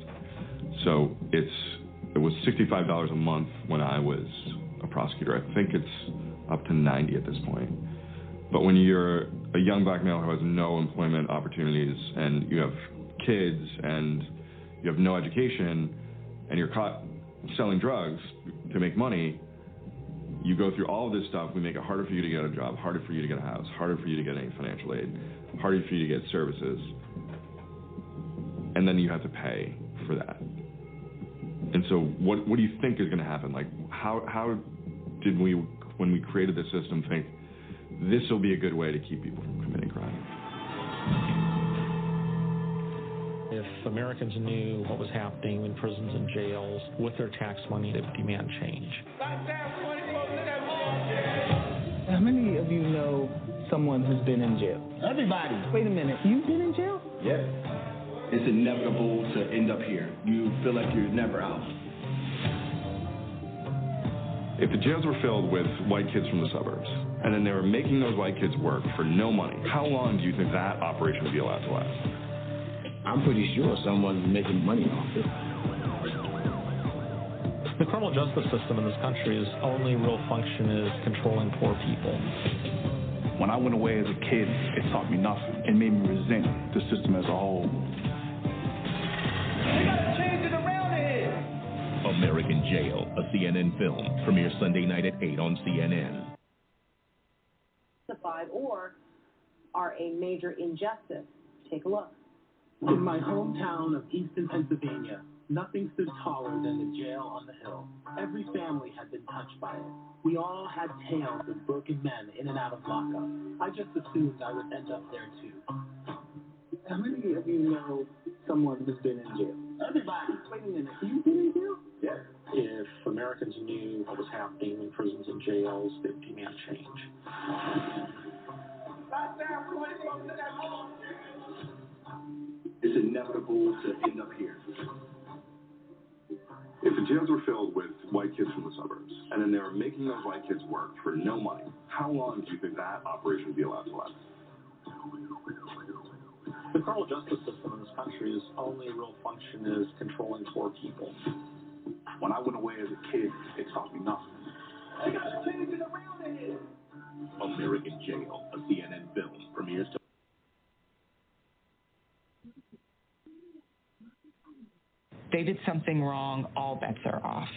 So it was $65 a month when I was a prosecutor. I think it's up to $90 at this point. But when you're a young black male who has no employment opportunities and you have kids and you have no education and you're caught selling drugs to make money, you go through all of this stuff. We make it harder for you to get a job, harder for you to get a house, harder for you to get any financial aid, harder for you to get services. And then you have to pay for that. And so what do you think is going to happen? Like, how did we, when we created this system, think this will be a good way to keep people from committing crime? If Americans knew what was happening in prisons and jails with their tax money, they would demand change. How many of you know someone who's been in jail? Everybody. Wait a minute, you've been in jail? Yeah. It's inevitable to end up here. You feel like you're never out. If the jails were filled with white kids from the suburbs, and then they were making those white kids work for no money, how long do you think that operation would be allowed to last? I'm pretty sure someone's making money off it. The criminal justice system in this country's only real function is controlling poor people. When I went away as a kid, it taught me nothing. It made me resent the system as a whole. We gotta change it around here. American Jail, a CNN film, premieres Sunday night at 8 on CNN. Or are a major injustice. Take a look. In my hometown of Easton, Pennsylvania, nothing stood taller than the jail on the hill. Every family had been touched by it. We all had tales of broken men in and out of lockup. I just assumed I would end up there too. How many of you know someone who's been in jail? Everybody. Wait a minute, you've been in jail? Yes. If Americans knew what was happening in prisons and jails, they'd demand change. It's inevitable to end up here. If the jails were filled with white kids from the suburbs, and then they were making those white kids work for no money, how long do you think that operation would be allowed to last? The criminal justice system in this country's only real function is controlling poor people. When I went away as a kid, it taught me nothing. They got changes around here. American Jail, a CNN film, premieres to... They did something wrong, all bets are off.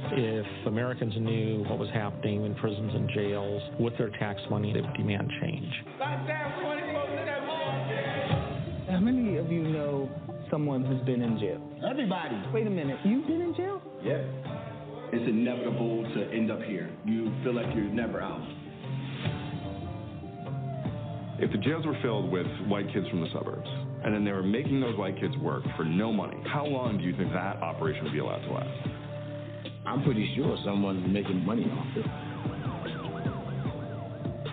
If Americans knew what was happening in prisons and jails with their tax money, they would demand change. How many of you know someone who's been in jail? Everybody. Wait a minute, you've been in jail? Yeah. It's inevitable to end up here. You feel like you're never out. If the jails were filled with white kids from the suburbs, and then they were making those white kids work for no money, how long do you think that operation would be allowed to last? I'm pretty sure someone's making money off it.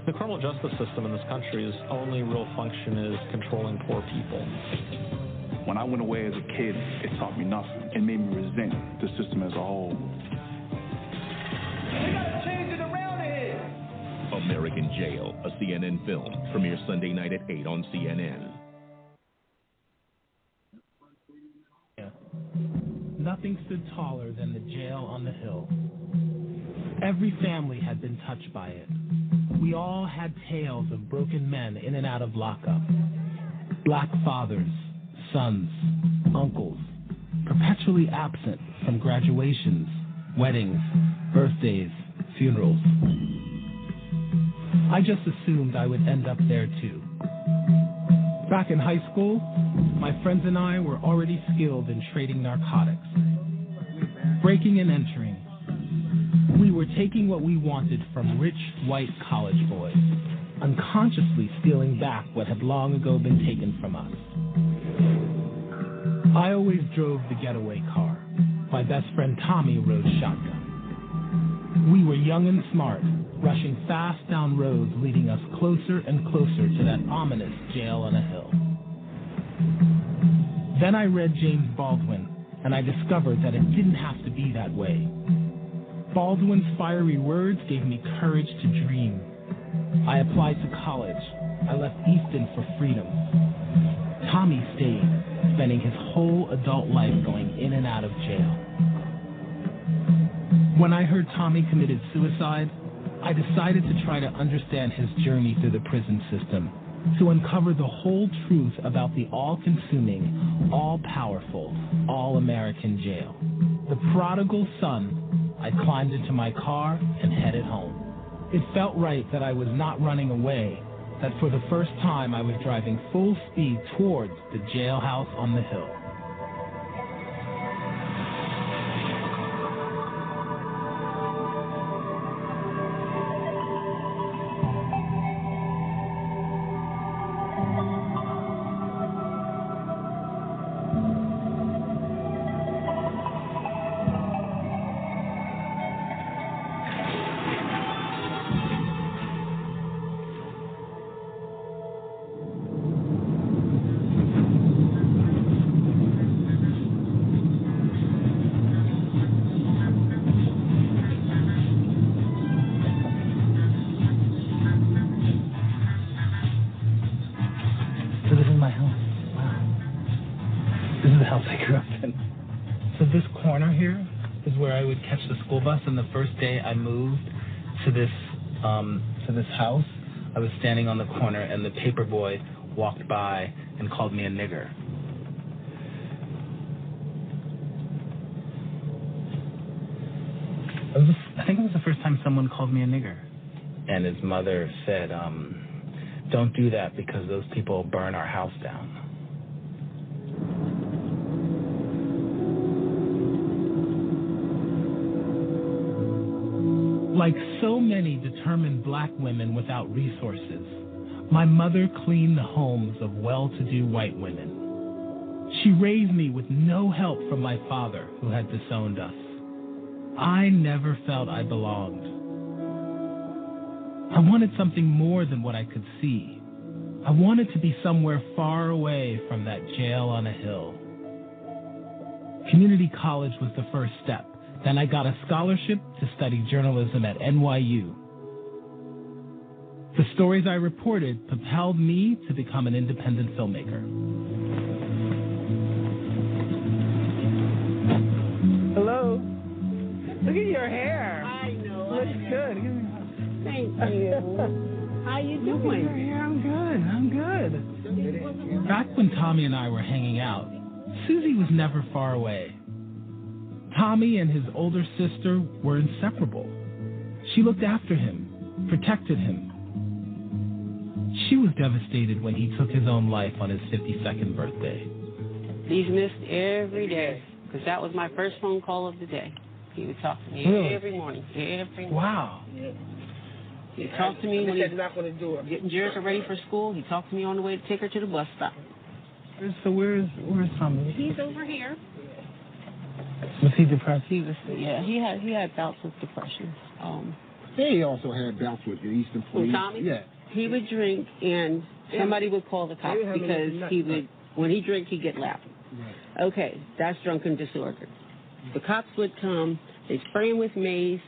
The criminal justice system in this country's only real function is controlling poor people. When I went away as a kid, it taught me nothing. It made me resent the system as a whole. They got changes around here. American Jail, a CNN film, premieres Sunday night at 8 on CNN. Nothing stood taller than the jail on the hill. Every family had been touched by it. We all had tales of broken men in and out of lockup. Black fathers, sons, uncles, perpetually absent from graduations, weddings, birthdays, funerals. I just assumed I would end up there too. Back in high school, my friends and I were already skilled in trading narcotics, breaking and entering. We were taking what we wanted from rich white college boys, unconsciously stealing back what had long ago been taken from us. I always drove the getaway car. My best friend Tommy rode shotgun. We were young and smart, rushing fast down roads leading us closer and closer to that ominous jail on a hill. Then I read James Baldwin, and I discovered that it didn't have to be that way. Baldwin's fiery words gave me courage to dream. I applied to college. I left Easton for freedom. Tommy stayed, spending his whole adult life going in and out of jail. When I heard Tommy committed suicide, I decided to try to understand his journey through the prison system, to uncover the whole truth about the all-consuming, all-powerful, all-American jail. The prodigal son, I climbed into my car and headed home. It felt right that I was not running away, that for the first time I was driving full speed towards the jailhouse on the hill. Bus, and the first day I moved to this house, I was standing on the corner and the paper boy walked by and called me a nigger. I think it was the first time someone called me a nigger. And his mother said, don't do that because those people burn our house down. Like so many determined black women without resources, my mother cleaned the homes of well-to-do white women. She raised me with no help from my father, who had disowned us. I never felt I belonged. I wanted something more than what I could see. I wanted to be somewhere far away from that jail on a hill. Community college was the first step. Then I got a scholarship to study journalism at NYU. The stories I reported propelled me to become an independent filmmaker. Hello. Look at your hair. I know. Looks good. Thank you. How you doing? I'm good. Back when Tommy and I were hanging out, Susie was never far away. Tommy and his older sister were inseparable. She looked after him, protected him. She was devastated when he took his own life on his 52nd birthday. He's missed every day, because that was my first phone call of the day. He would talk to me every morning. Wow. He'd talk to me when he's getting Jerica ready for school. He'd talk to me on the way to take her to the bus stop. So where's Tommy? He's over here. Was he depressed? He had bouts with depression. He also had bouts with the Eastern Police. Tommy? Yeah. He would drink, and somebody would call the cops because when he drank, he'd get loud. Right. Okay, that's drunken disorder. The cops would come, they'd spray him with mace,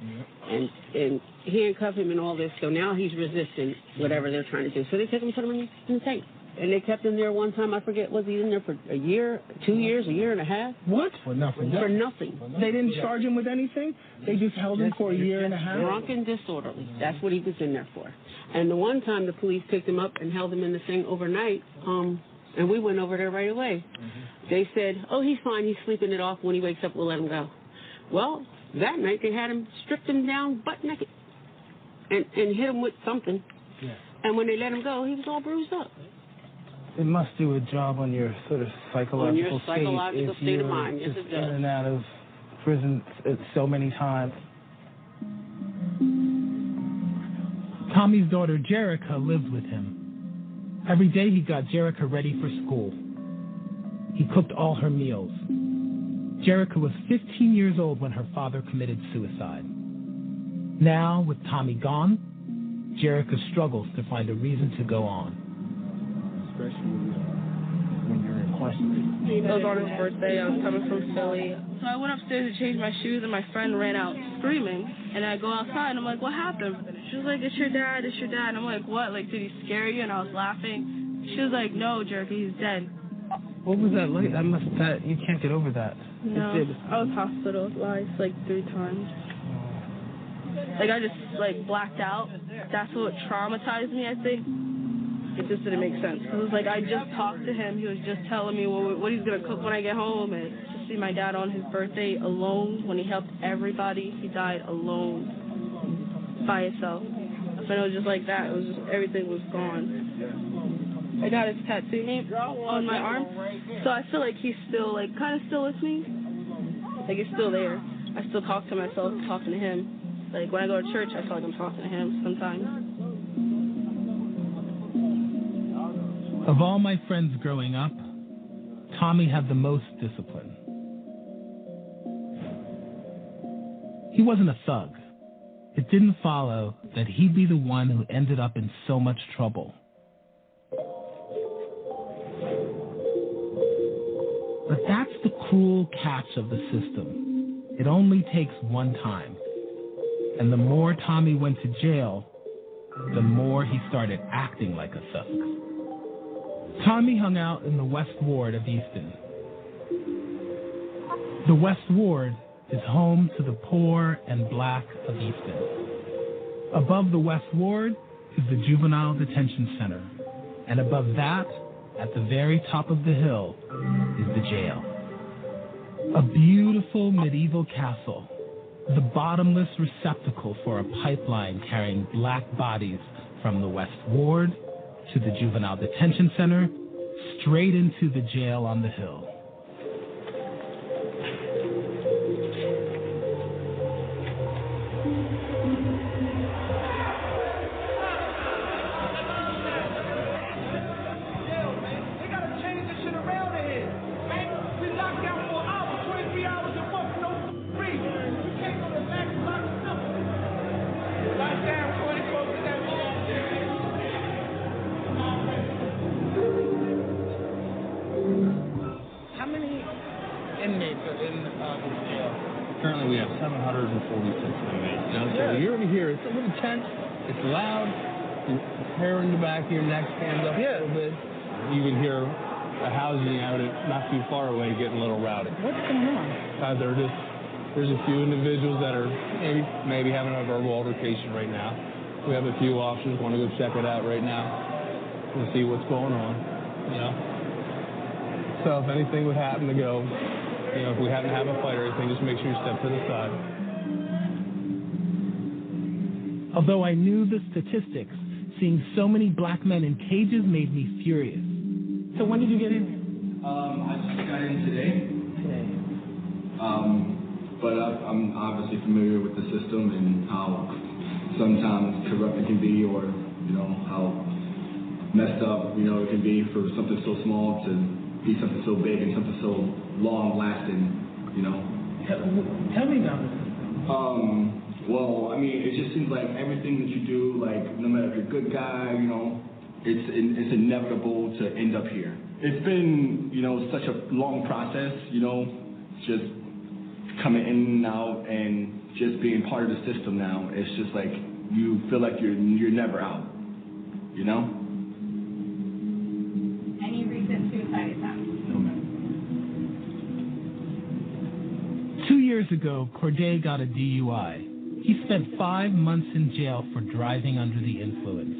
and handcuff him and all this, so now he's resisting whatever they're trying to do. So they took him and put him in the tank. And they kept him there one time, I forget, was he in there for a year, 2 years, a year and a half? What? For nothing. For nothing. They didn't charge him with anything? They just held him for a year and a half? Drunken disorderly. That's what he was in there for. And the one time the police picked him up and held him in the thing overnight, and we went over there right away. They said, oh, he's fine, he's sleeping it off. When he wakes up, we'll let him go. Well, that night they had him, stripped him down butt naked and hit him with something. Yeah. And when they let him go, he was all bruised up. It must do a job on your sort of psychological state of mind. Yes, it does. In and out of prison so many times. Tommy's daughter, Jerica, lived with him. Every day he got Jerica ready for school. He cooked all her meals. Jerica was 15 years old when her father committed suicide. Now, with Tommy gone, Jerica struggles to find a reason to go on. Especially when you're incarcerated. It was on his birthday. I was coming from Philly. So I went upstairs to change my shoes, and my friend ran out screaming. And I go outside, and I'm like, what happened? She was like, it's your dad, it's your dad. And I'm like, what? Like, did he scare you? And I was laughing. She was like, no, Jerica, he's dead. What was that like? You can't get over that. No, I was hospitalized like 3 times. Like, I just, like, blacked out. That's what traumatized me, I think. It just didn't make sense. It was like, I just talked to him. He was just telling me what he's going to cook when I get home. And to see my dad on his birthday alone, when he helped everybody, he died alone, by himself. And it was just like that. It was just, everything was gone. I got his tattoo on my arm, so I feel like he's still, like, kind of still with me. Like, it's still there. I still talk to myself, talking to him. Like, when I go to church, I feel like I'm talking to him sometimes. Of all my friends growing up, Tommy had the most discipline. He wasn't a thug. It didn't follow that he'd be the one who ended up in so much trouble. But that's the cruel catch of the system. It only takes one time. And the more Tommy went to jail, the more he started acting like a thug. Tommy hung out in the West Ward of Easton. The West Ward is home to the poor and black of Easton. Above the West Ward is the Juvenile Detention Center. And above that, at the very top of the hill, is the jail. A beautiful medieval castle the bottomless receptacle for a pipeline carrying black bodies from the West Ward to the Juvenile Detention Center, straight into the jail on the Hill. Currently, we have 746 inmates. So you're over here. It's a little tense. It's loud. Your hair in the back of your neck stands up a little bit. You can hear a housing unit not too far away getting a little rowdy. What's going on? There's a few individuals that are maybe having a verbal altercation right now. We have a few officers want to go check it out right now and see what's going on. You know. So if anything would happen to go. If we happen to have a fight or anything, just make sure you step to the side. Although I knew the statistics, seeing so many black men in cages made me furious. So when did you get in? I just got in today. But I'm obviously familiar with the system and how sometimes corrupt it can be, or how messed up it can be for something so small to be something so big and something so long lasting, Tell me about this. Well, I mean, it just seems like everything that you do, like no matter if you're a good guy, it's inevitable to end up here. It's been, such a long process, just coming in and out and just being part of the system now. It's just like you feel like you're never out, Any recent suicide attempts? 2 years ago, Corday got a DUI. He spent 5 months in jail for driving under the influence.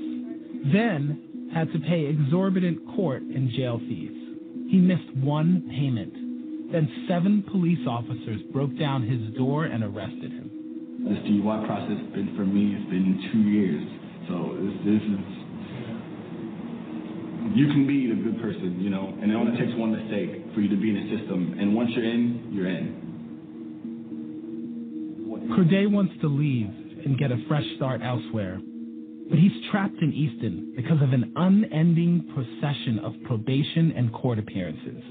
Then had to pay exorbitant court and jail fees. He missed one payment. Then 7 police officers broke down his door and arrested him. This DUI process for me, it's been 2 years. So this is, you can be a good person, and it only takes one mistake for you to be in the system. And once you're in, you're in. Corday wants to leave and get a fresh start elsewhere, but he's trapped in Easton because of an unending procession of probation and court appearances.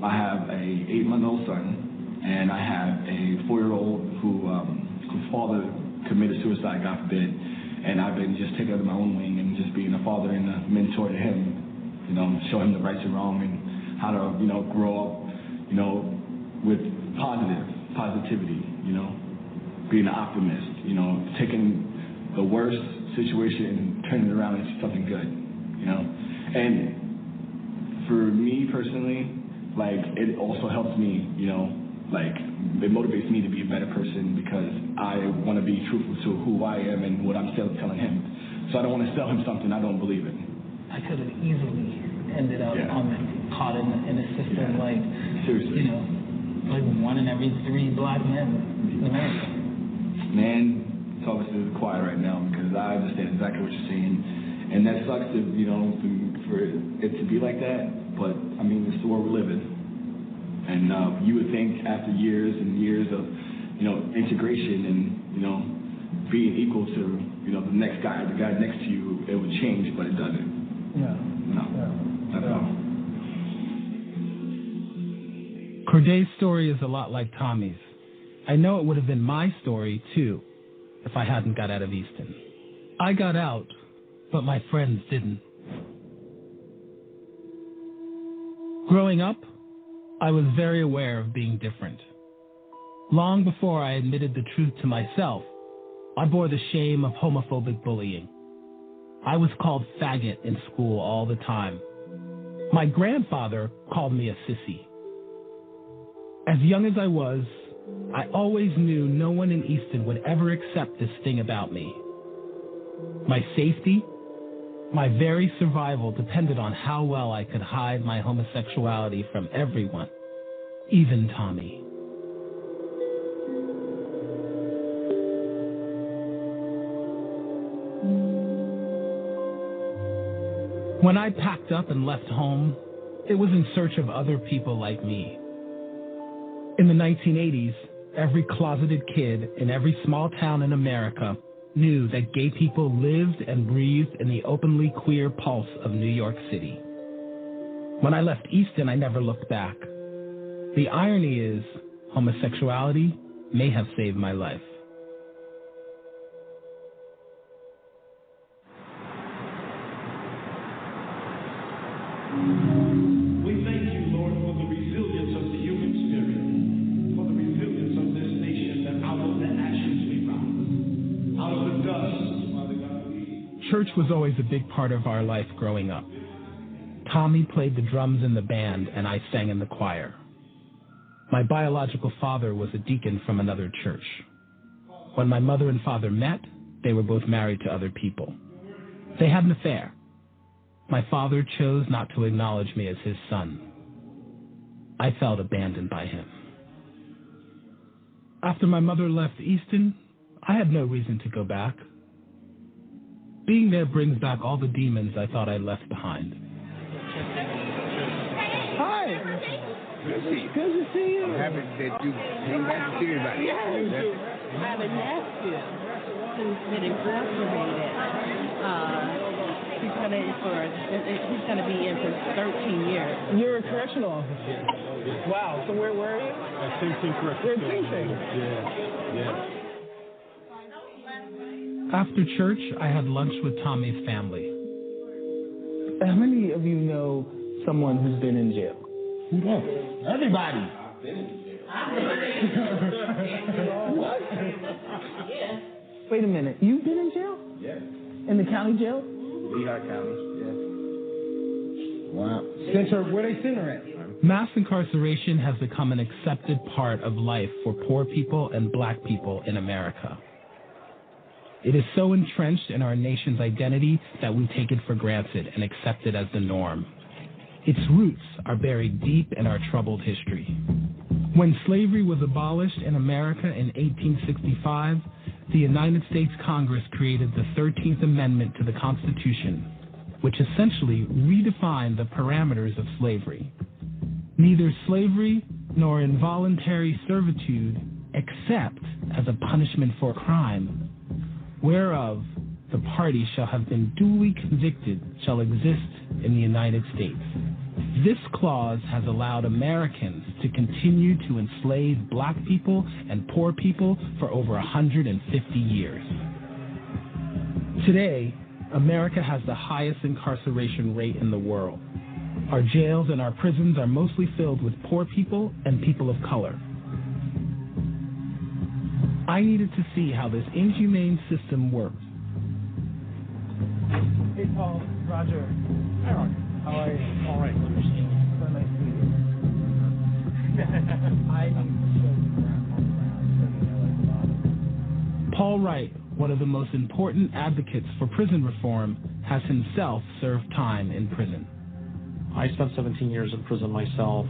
I have a 8-month-old son, and I have a 4-year-old whose father committed suicide, God forbid, and I've been just taking under my own wing and just being a father and a mentor to him, show him the rights and wrong and how to, grow up, with positivity, being an optimist, taking the worst situation and turning it around into something good, And for me personally, it also helps me, it motivates me to be a better person because I want to be truthful to who I am and what I'm still telling him. So I don't want to sell him something I don't believe in. I could have easily ended up caught in a system seriously. Like 1 in every 3 black men in America. Man, talking to the choir right now because I understand exactly what you're saying, and that sucks to for it to be like that. But I mean, it's the world we live in, and you would think after years and years of integration and being equal to the next guy, the guy next to you, it would change, but it doesn't. No, not at all. Corday's story is a lot like Tommy's. I know it would have been my story, too, if I hadn't got out of Easton. I got out, but my friends didn't. Growing up, I was very aware of being different. Long before I admitted the truth to myself, I bore the shame of homophobic bullying. I was called faggot in school all the time. My grandfather called me a sissy. As young as I was, I always knew no one in Easton would ever accept this thing about me. My safety, my very survival depended on how well I could hide my homosexuality from everyone, even Tommy. When I packed up and left home, it was in search of other people like me. In the 1980s, every closeted kid in every small town in America knew that gay people lived and breathed in the openly queer pulse of New York City. When I left Easton, I never looked back. The irony is, homosexuality may have saved my life. We thank you, Lord, for the resilience of the human spirit, for the resilience of this nation, that out of the ashes we rise, out of the dust, Father God. Church was always a big part of our life growing up. Tommy played the drums in the band, and I sang in the choir. My biological father was a deacon from another church. When my mother and father met, they were both married to other people. They had an affair. My father chose not to acknowledge me as his son. I felt abandoned by him. After my mother left Easton, I had no reason to go back. Being there brings back all the demons I thought I left behind. Hi. Good to see you. I'm happy that you came back to see everybody. I have a nephew who's been incarcerated. He's going to be in for 13 years. You're a correctional officer. Wow. So where are you? At Sing Sing Correctional. You're at Sing Sing. Yeah. After church, I had lunch with Tommy's family. How many of you know someone who's been in jail? Yeah. Everybody. I've been in jail. What? Yeah. Wait a minute. You've been in jail? Yeah. In the county jail? Lehigh County, yeah. Wow. Center, where they center at? Mass incarceration has become an accepted part of life for poor people and black people in America. It is so entrenched in our nation's identity that we take it for granted and accept it as the norm. Its roots are buried deep in our troubled history. When slavery was abolished in America in 1865, the United States Congress created the 13th Amendment to the Constitution, which essentially redefined the parameters of slavery. Neither slavery nor involuntary servitude except as a punishment for crime, whereof the party shall have been duly convicted shall exist in the United States. This clause has allowed Americans to continue to enslave black people and poor people for over 150 years. Today, America has the highest incarceration rate in the world. Our jails and our prisons are mostly filled with poor people and people of color. I needed to see how this inhumane system works. Hey, Paul. Roger. Hi, Roger. How are you? All right. So nice to meet you. I need to show you around. Paul Wright, one of the most important advocates for prison reform, has himself served time in prison. I spent 17 years in prison myself.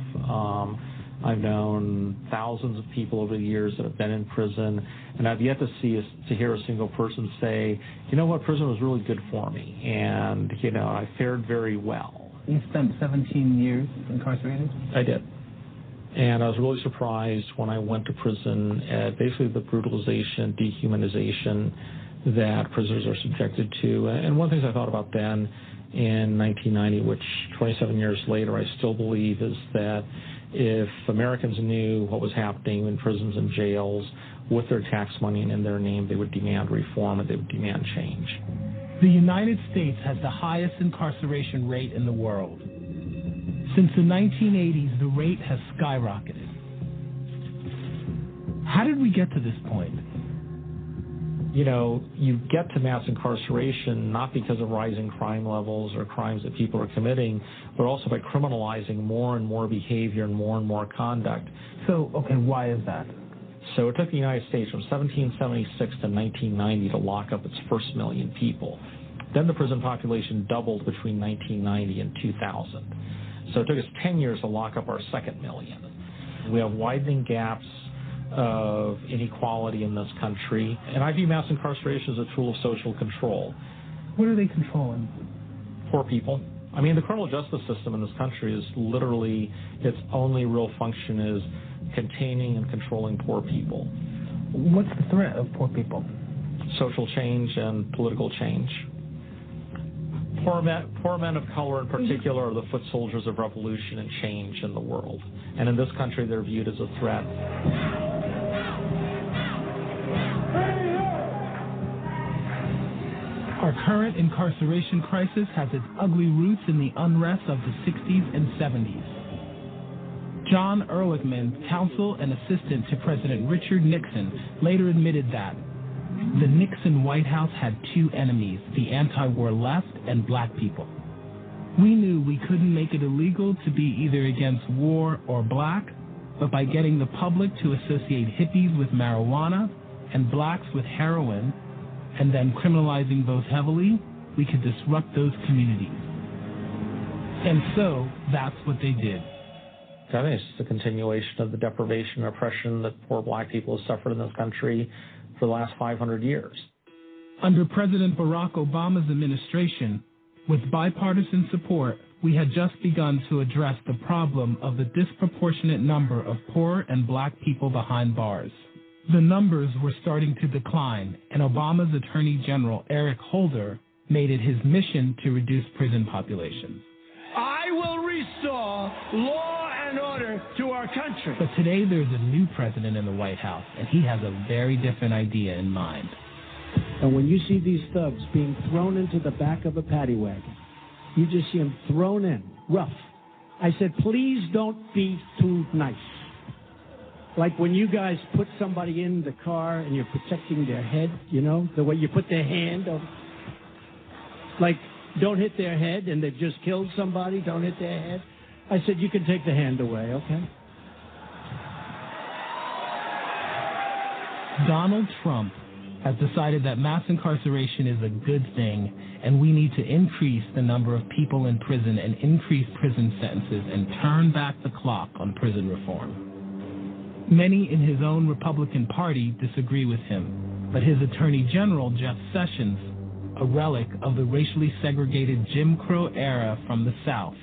I've known thousands of people over the years that have been in prison, and I've yet to hear a single person say, you know what, prison was really good for me, and, I fared very well. You spent 17 years incarcerated? I did. And I was really surprised when I went to prison at basically the brutalization, dehumanization that prisoners are subjected to. And one of the things I thought about then in 1990, which 27 years later I still believe, is that if Americans knew what was happening in prisons and jails with their tax money and in their name, they would demand reform and they would demand change. The United States has the highest incarceration rate in the world. Since the 1980s, the rate has skyrocketed. How did we get to this point? You get to mass incarceration not because of rising crime levels or crimes that people are committing, but also by criminalizing more and more behavior and more conduct. So, okay, why is that? So it took the United States from 1776 to 1990 to lock up its first million people. Then the prison population doubled between 1990 and 2000. So it took us 10 years to lock up our second million. We have widening gaps of inequality in this country, and I view mass incarceration as a tool of social control. What are they controlling? Poor people. I mean, the criminal justice system in this country is literally, its only real function is containing and controlling poor people. What's the threat of poor people? Social change and political change. Poor men of color in particular are the foot soldiers of revolution and change in the world. And in this country, they're viewed as a threat. Our current incarceration crisis has its ugly roots in the unrest of the 60s and 70s. John Ehrlichman, counsel and assistant to President Richard Nixon, later admitted that the Nixon White House had two enemies, the anti-war left and black people. We knew we couldn't make it illegal to be either against war or black, but by getting the public to associate hippies with marijuana and blacks with heroin, and then criminalizing both heavily, we could disrupt those communities. And so, that's what they did. I think it's just a continuation of the deprivation and oppression that poor black people have suffered in this country for the last 500 years. Under President Barack Obama's administration, with bipartisan support, we had just begun to address the problem of the disproportionate number of poor and black people behind bars. The numbers were starting to decline, and Obama's Attorney General Eric Holder made it his mission to reduce prison populations. I will restore law and order to our country. But today there's a new president in the White House, and he has a very different idea in mind. And when you see these thugs being thrown into the back of a paddy wagon, you just see them thrown in, rough. I said, please don't be too nice. Like when you guys put somebody in the car and you're protecting their head, you know, the way you put their hand over. Like, don't hit their head, and they've just killed somebody, don't hit their head. I said, you can take the hand away, okay? Donald Trump has decided that mass incarceration is a good thing, and we need to increase the number of people in prison and increase prison sentences and turn back the clock on prison reform. Many in his own Republican Party disagree with him, but his Attorney General, Jeff Sessions, a relic of the racially segregated Jim Crow era from the South,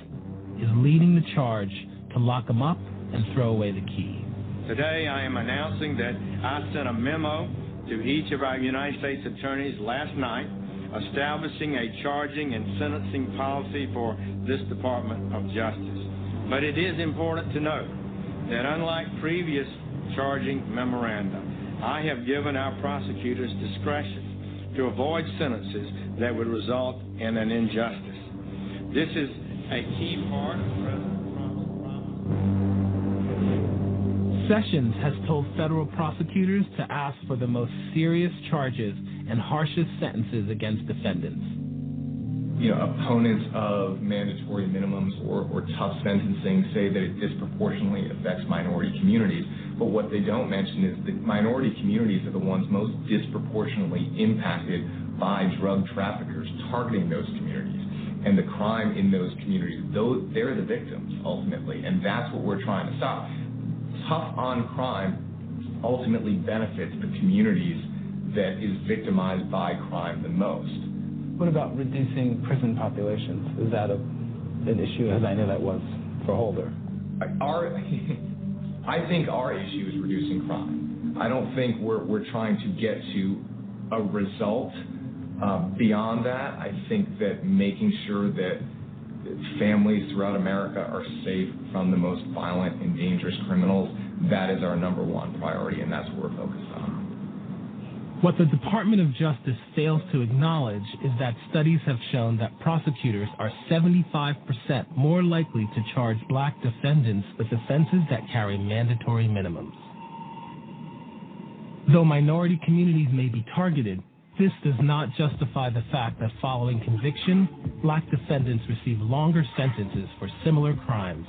is leading the charge to lock him up and throw away the key. Today I am announcing that I sent a memo to each of our United States attorneys last night establishing a charging and sentencing policy for this Department of Justice. But it is important to note that unlike previous charging memoranda, I have given our prosecutors discretion to avoid sentences that would result in an injustice. This is a key part of President Trump's promise. Sessions has told federal prosecutors to ask for the most serious charges and harshest sentences against defendants. You know, opponents of mandatory minimums or tough sentencing say that it disproportionately affects minority communities. But what they don't mention is that minority communities are the ones most disproportionately impacted by drug traffickers targeting those communities. And the crime in those communities, they're the victims, ultimately. And that's what we're trying to stop. Tough on crime ultimately benefits the communities that is victimized by crime the most. What about reducing prison populations? Is that an issue, as I know that was for Holder? I think our issue is reducing crime. I don't think we're trying to get to a result beyond that. I think that making sure that families throughout America are safe from the most violent and dangerous criminals, that is our number one priority, and that's what we're focused on. What the Department of Justice fails to acknowledge is that studies have shown that prosecutors are 75% more likely to charge black defendants with offenses that carry mandatory minimums. Though minority communities may be targeted, this does not justify the fact that following conviction, black defendants receive longer sentences for similar crimes.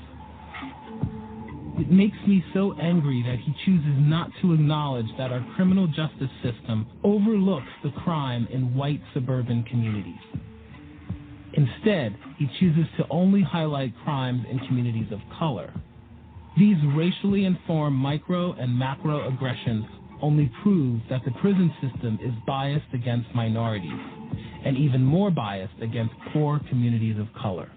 It makes me so angry that he chooses not to acknowledge that our criminal justice system overlooks the crime in white suburban communities. Instead, he chooses to only highlight crimes in communities of color. These racially informed micro and macro aggressions only prove that the prison system is biased against minorities, and even more biased against poor communities of color.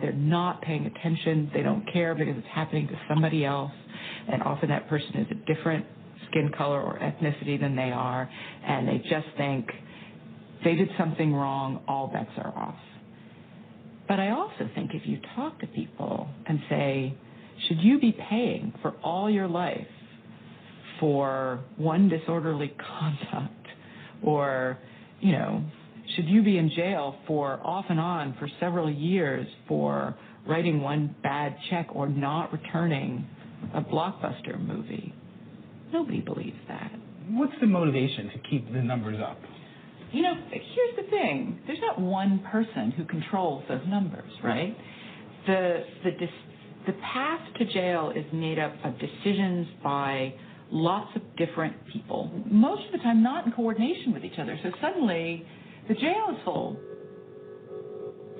They're not paying attention. They don't care because it's happening to somebody else, and often that person is a different skin color or ethnicity than they are, and they just think they did something wrong, all bets are off. But I also think if you talk to people and say, should you be paying for all your life for one disorderly conduct, or, you know, should you be in jail for off and on for several years for writing one bad check or not returning a blockbuster movie? Nobody believes that. What's the motivation to keep the numbers up? You know, here's the thing. There's not one person who controls those numbers, right? The path to jail is made up of decisions by lots of different people, most of the time not in coordination with each other. So suddenly, the jail is full.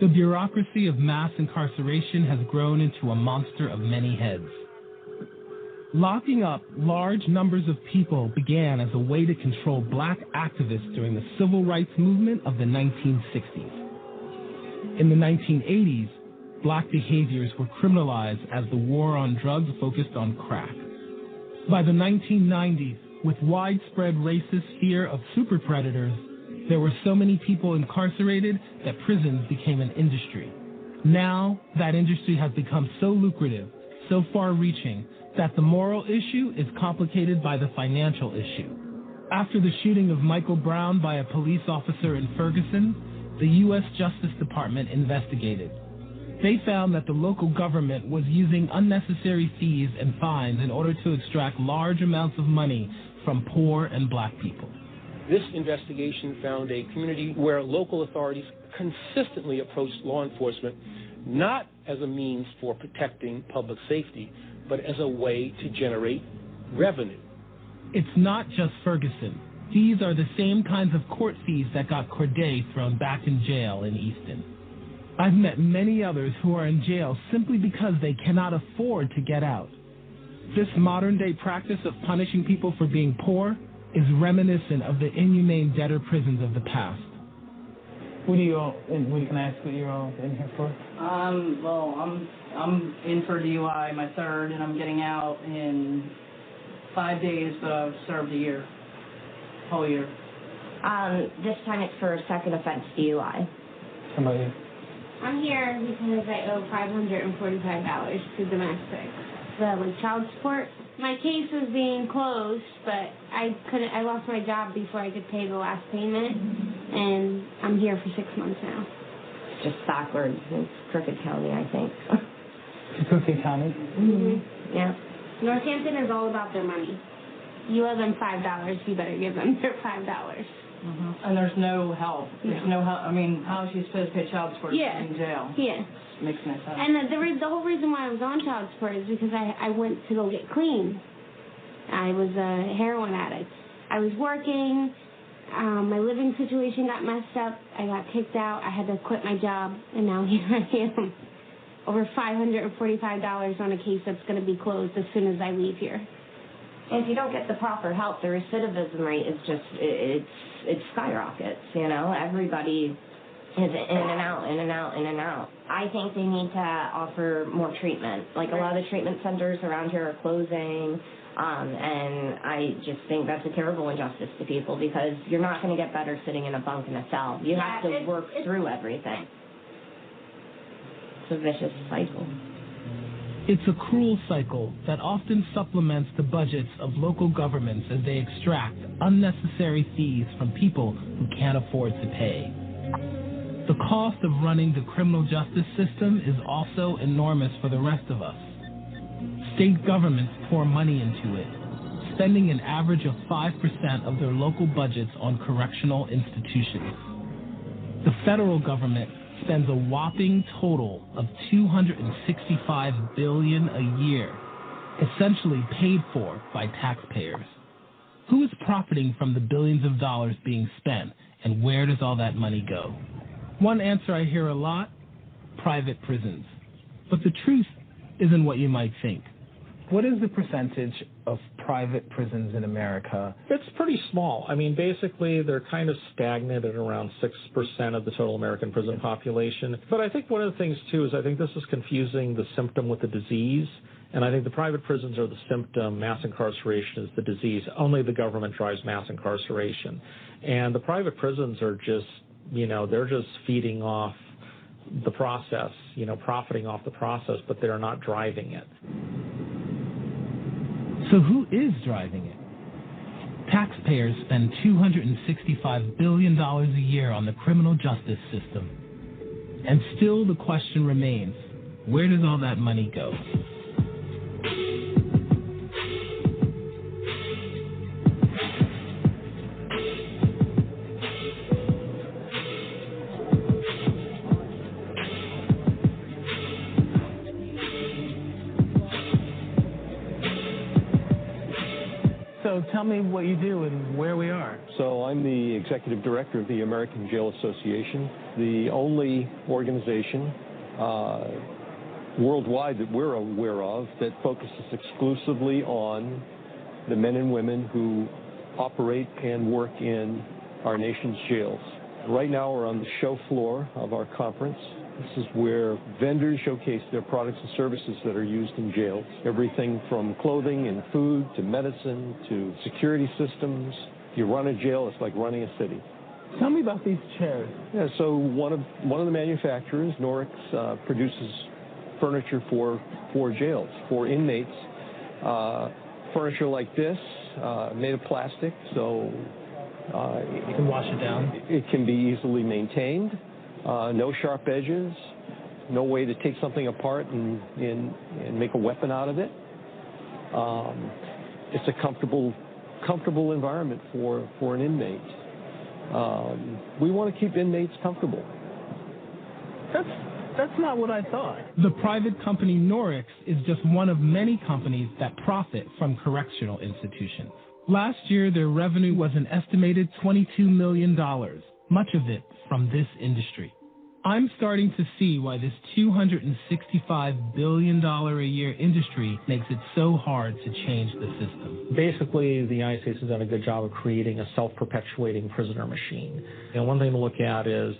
The bureaucracy of mass incarceration has grown into a monster of many heads. Locking up large numbers of people began as a way to control black activists during the civil rights movement of the 1960s. In the 1980s, black behaviors were criminalized as the war on drugs focused on crack. By the 1990s, with widespread racist fear of super predators, there were so many people incarcerated that prisons became an industry. Now, that industry has become so lucrative, so far-reaching, that the moral issue is complicated by the financial issue. After the shooting of Michael Brown by a police officer in Ferguson, the U.S. Justice Department investigated. They found that the local government was using unnecessary fees and fines in order to extract large amounts of money from poor and black people. This investigation found a community where local authorities consistently approached law enforcement not as a means for protecting public safety, but as a way to generate revenue. It's not just Ferguson. These are the same kinds of court fees that got Corday thrown back in jail in Easton. I've met many others who are in jail simply because they cannot afford to get out. This modern-day practice of punishing people for being poor is reminiscent of the inhumane debtor prisons of the past. What do you all, can I ask what you're all in here for? Well, I'm in for DUI, my third, and I'm getting out in 5 days, but I've served a year, whole year. This time it's for a second offense DUI. How about you? I'm here because I owe $545 to domestic. The child support. My case was being closed, but I lost my job before I could pay the last payment, and I'm here for 6 months now. It's just backwards. It's Crooked County, I think. Crooked County? Mm-hmm. Yeah. Northampton is all about their money. You owe them $5, you better give them their $5. Mm-hmm. And there's no help. There's no help. I mean, how is she supposed to pay child support if she's in jail? Yeah. Makes no sense. And the whole reason why I was on child support is because I went to go get clean. I was a heroin addict. I was working. My living situation got messed up. I got kicked out. I had to quit my job, and now here I am. Over $545 on a case that's going to be closed as soon as I leave here. And if you don't get the proper help, the recidivism rate is just, it skyrockets, you know? Everybody is in and out, in and out, in and out. I think they need to offer more treatment. Like, a lot of the treatment centers around here are closing, and I just think that's a terrible injustice to people because you're not going to get better sitting in a bunk in a cell. You have to work through everything. It's a vicious cycle. It's a cruel cycle that often supplements the budgets of local governments as they extract unnecessary fees from people who can't afford to pay. The cost of running the criminal justice system is also enormous for the rest of us. State governments pour money into it, spending an average of 5% of their local budgets on correctional institutions. The federal government spends a whopping total of $265 billion a year, essentially paid for by taxpayers. Who is profiting from the billions of dollars being spent, and where does all that money go? One answer I hear a lot: private prisons. But the truth isn't what you might think. What is the percentage of private prisons in America? It's pretty small. I mean, basically, they're kind of stagnant at around 6% of the total American prison population. But I think one of the things, too, is I think this is confusing the symptom with the disease. And I think the private prisons are the symptom, mass incarceration is the disease. Only the government drives mass incarceration. And the private prisons are just, they're just feeding off the process, profiting off the process, but they're not driving it. So who is driving it? Taxpayers spend $265 billion a year on the criminal justice system. And still the question remains, where does all that money go? So tell me what you do and where we are. So I'm the executive director of the American Jail Association, the only organization worldwide that we're aware of that focuses exclusively on the men and women who operate and work in our nation's jails. Right now we're on the show floor of our conference. This is where vendors showcase their products and services that are used in jails. Everything from clothing and food to medicine to security systems. If you run a jail, it's like running a city. Tell me about these chairs. Yeah, so one of the manufacturers, Norix, produces furniture for jails, for inmates. Furniture like this, made of plastic, so you can wash it down. It can be easily maintained. No sharp edges, no way to take something apart and make a weapon out of it. It's a comfortable environment for an inmate. We want to keep inmates comfortable. That's not what I thought. The private company Norix is just one of many companies that profit from correctional institutions. Last year, their revenue was an estimated $22 million, much of it from this industry. I'm starting to see why this $265 billion a year industry makes it so hard to change the system. Basically, the United States has done a good job of creating a self-perpetuating prisoner machine. And one thing to look at is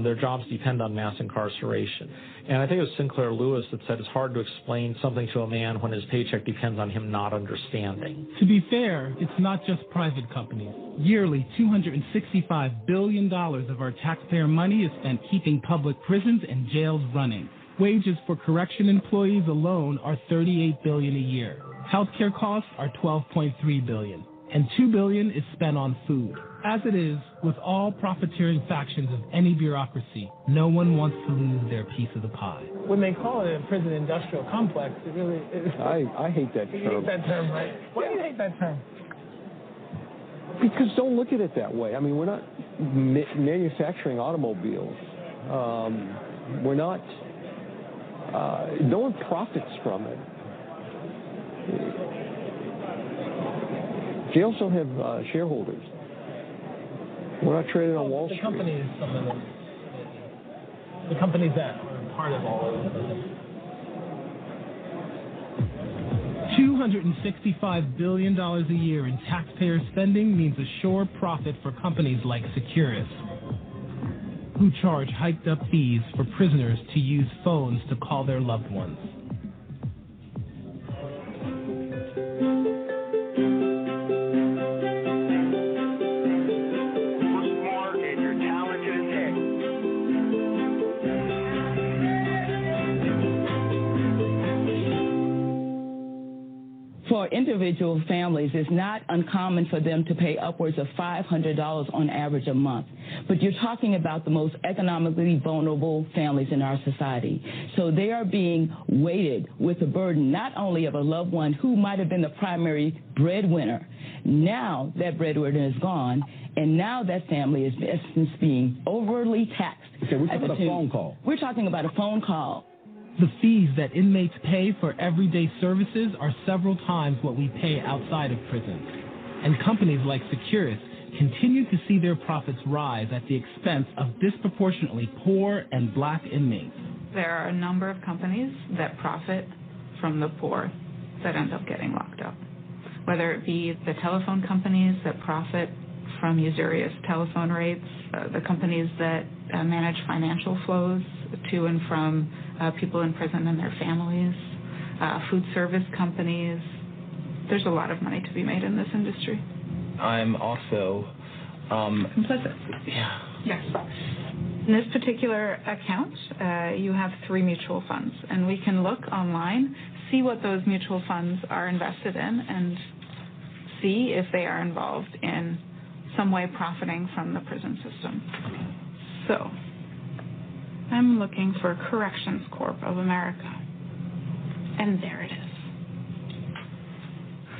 their jobs depend on mass incarceration. And I think it was Sinclair Lewis that said it's hard to explain something to a man when his paycheck depends on him not understanding. To be fair, it's not just private companies. Yearly, $265 billion of our taxpayer money is spent keeping public prisons and jails running. Wages for correction employees alone are $38 billion a year. Healthcare costs are $12.3 billion. And $2 billion is spent on food. As it is, with all profiteering factions of any bureaucracy, no one wants to lose their piece of the pie. When they call it a prison industrial complex, it really is. I hate that term. You hate that term, right? Why do you hate that term? Because don't look at it that way. I mean, we're not manufacturing automobiles. We're not, no one profits from it. Jails don't have shareholders. We're not traded on Wall Street. The companies, some of them. The companies that are part of all of this. $265 billion a year in taxpayer spending means a sure profit for companies like Securus, who charge hiked up fees for prisoners to use phones to call their loved ones. For individual families, it's not uncommon for them to pay upwards of $500 on average a month. But you're talking about the most economically vulnerable families in our society. So they are being weighted with the burden not only of a loved one who might have been the primary breadwinner. Now that breadwinner is gone, and now that family is being overly taxed. Okay, we're talking about a phone call. We're talking about a phone call. The fees that inmates pay for everyday services are several times what we pay outside of prisons. And companies like Securus continue to see their profits rise at the expense of disproportionately poor and black inmates. There are a number of companies that profit from the poor that end up getting locked up. whether it be the telephone companies that profit from usurious telephone rates, the companies that manage financial flows to and from people in prison and their families, food service companies. There's a lot of money to be made in this industry. I'm also complicit. Yeah. Yes. In this particular account, you have 3 mutual funds, and we can look online, see what those mutual funds are invested in, and see if they are involved in some way profiting from the prison system. So, I'm looking for Corrections Corp of America. And there it is.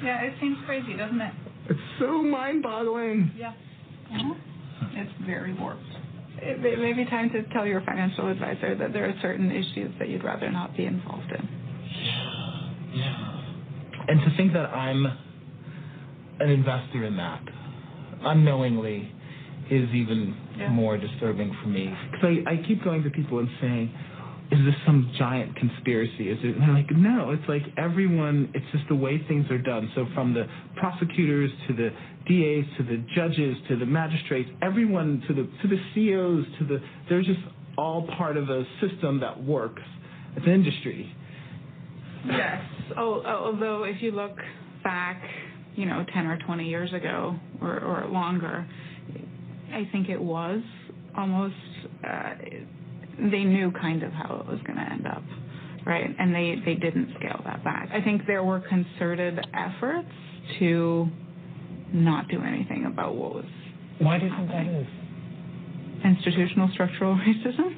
Yeah, it seems crazy, doesn't it? It's so mind-boggling. Yeah. It's very warped. It may be time to tell your financial advisor that there are certain issues that you'd rather not be involved in. Yeah. And to think that I'm an investor in that, unknowingly, is even more disturbing for me. Because I keep going to people and saying, is this some giant conspiracy? Is it? And they're like, no, it's like everyone, it's just the way things are done. So from the prosecutors to the DAs to the judges to the magistrates, everyone to the COs they're just all part of a system that works. It's an industry. Yes. Although if you look back, 10 or 20 years ago or longer, I think it was almost, they knew kind of how it was going to end up, right? And they didn't scale that back. I think there were concerted efforts to not do anything about what was Why do you think that is? Institutional structural racism.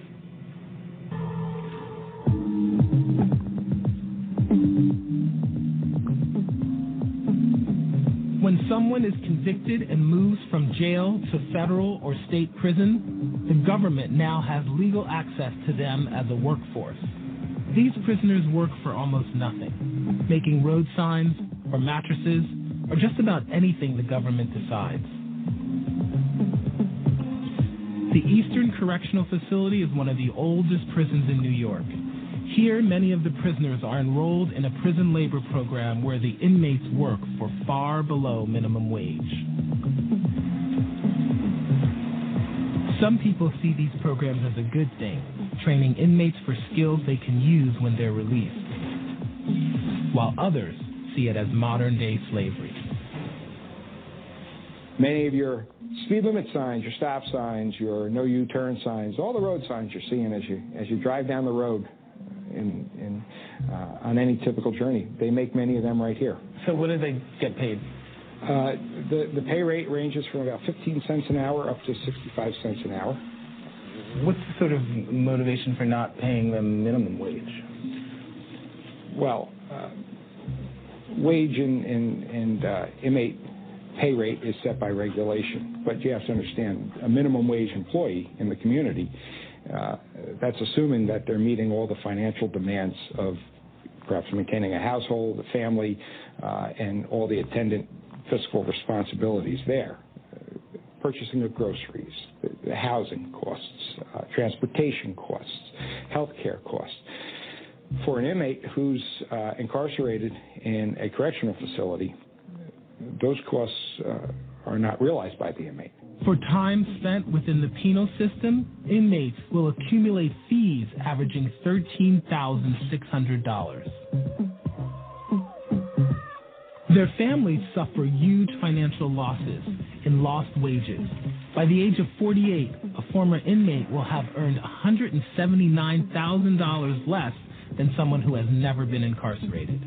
When someone is convicted and moves from jail to federal or state prison, the government now has legal access to them as a workforce. These prisoners work for almost nothing, making road signs or mattresses or just about anything the government decides. The Eastern Correctional Facility is one of the oldest prisons in New York. Here, many of the prisoners are enrolled in a prison labor program where the inmates work for far below minimum wage. Some people see these programs as a good thing, training inmates for skills they can use when they're released, while others see it as modern-day slavery. Many of your speed limit signs, your stop signs, your no U-turn signs, all the road signs you're seeing as you drive down the road on any typical journey, they make many of them right here. So what do they get paid? The pay rate ranges from about 15 cents an hour up to 65 cents an hour. What's the sort of motivation for not paying them minimum wage? Well, wage and inmate pay rate is set by regulation, but you have to understand, a minimum wage employee in the community, that's assuming that they're meeting all the financial demands of perhaps maintaining a household, a family, and all the attendant fiscal responsibilities there. Purchasing of groceries, the housing costs, transportation costs, health care costs. For an inmate who's incarcerated in a correctional facility, those costs are not realized by the inmate. For time spent within the penal system, inmates will accumulate fees averaging $13,600. Their families suffer huge financial losses in lost wages. By the age of 48, a former inmate will have earned $179,000 less than someone who has never been incarcerated.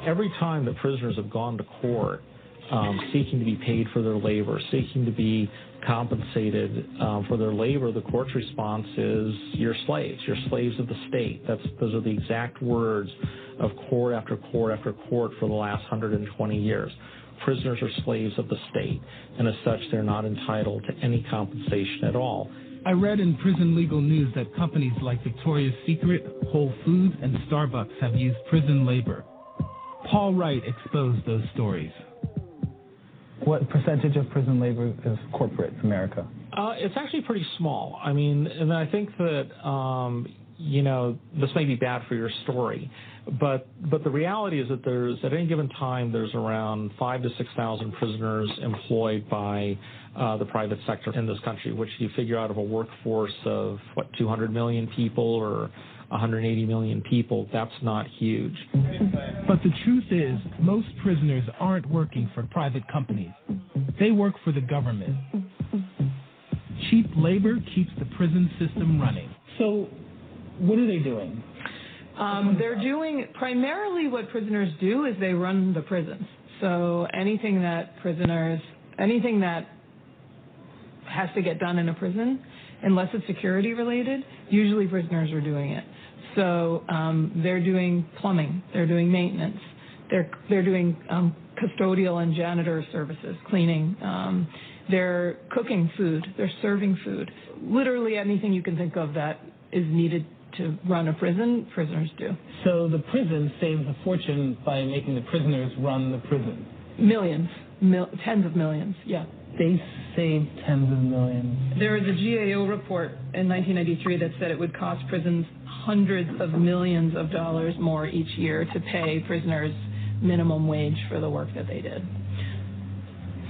Every time that prisoners have gone to court seeking to be paid for their labor, seeking to be compensated for their labor, the court's response is, you're slaves of the state. Those are the exact words of court after court after court for the last 120 years. Prisoners are slaves of the state, and as such, they're not entitled to any compensation at all. I read in Prison Legal News that companies like Victoria's Secret, Whole Foods, and Starbucks have used prison labor. Paul Wright exposed those stories. What percentage of prison labor is corporate America? It's actually pretty small. I mean, and I think that, this may be bad for your story, but the reality is that at any given time, there's around 5,000 to 6,000 prisoners employed by the private sector in this country, which you figure out of a workforce of, 200 million people or 180 million people. That's not huge. But the truth is, most prisoners aren't working for private companies. They work for the government. Cheap labor keeps the prison system running. So, what are they doing? They're doing primarily what prisoners do is they run the prisons. So anything that has to get done in a prison, unless it's security related, usually prisoners are doing it. So they're doing plumbing, they're doing maintenance, they're doing custodial and janitor services, cleaning. They're cooking food, they're serving food. Literally anything you can think of that is needed to run a prison, prisoners do. So the prison saves a fortune by making the prisoners run the prison. Millions, tens of millions, yeah. They save tens of millions. There was a GAO report in 1993 that said it would cost prisons hundreds of millions of dollars more each year to pay prisoners minimum wage for the work that they did.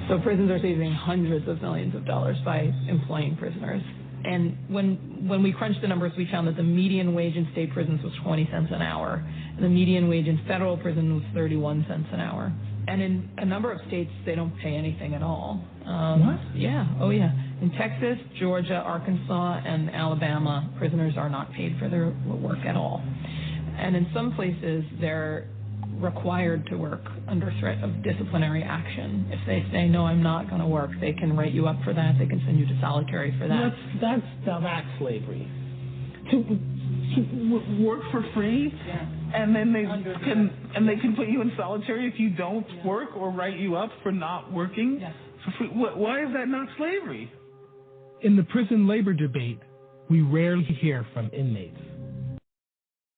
So prisons are saving hundreds of millions of dollars by employing prisoners. And when we crunched the numbers, we found that the median wage in state prisons was 20 cents an hour, and the median wage in federal prison was 31 cents an hour. And in a number of states, they don't pay anything at all. What? Yeah. Oh, yeah. In Texas, Georgia, Arkansas, and Alabama, prisoners are not paid for their work at all. And in some places, they're required to work under threat of disciplinary action. If they say, no, I'm not going to work, they can write you up for that. They can send you to solitary for that. That's slavery. To work for free, and then they can put you in solitary if you don't work, or write you up for not working for free. Why is that not slavery? In the prison labor debate, we rarely hear from inmates.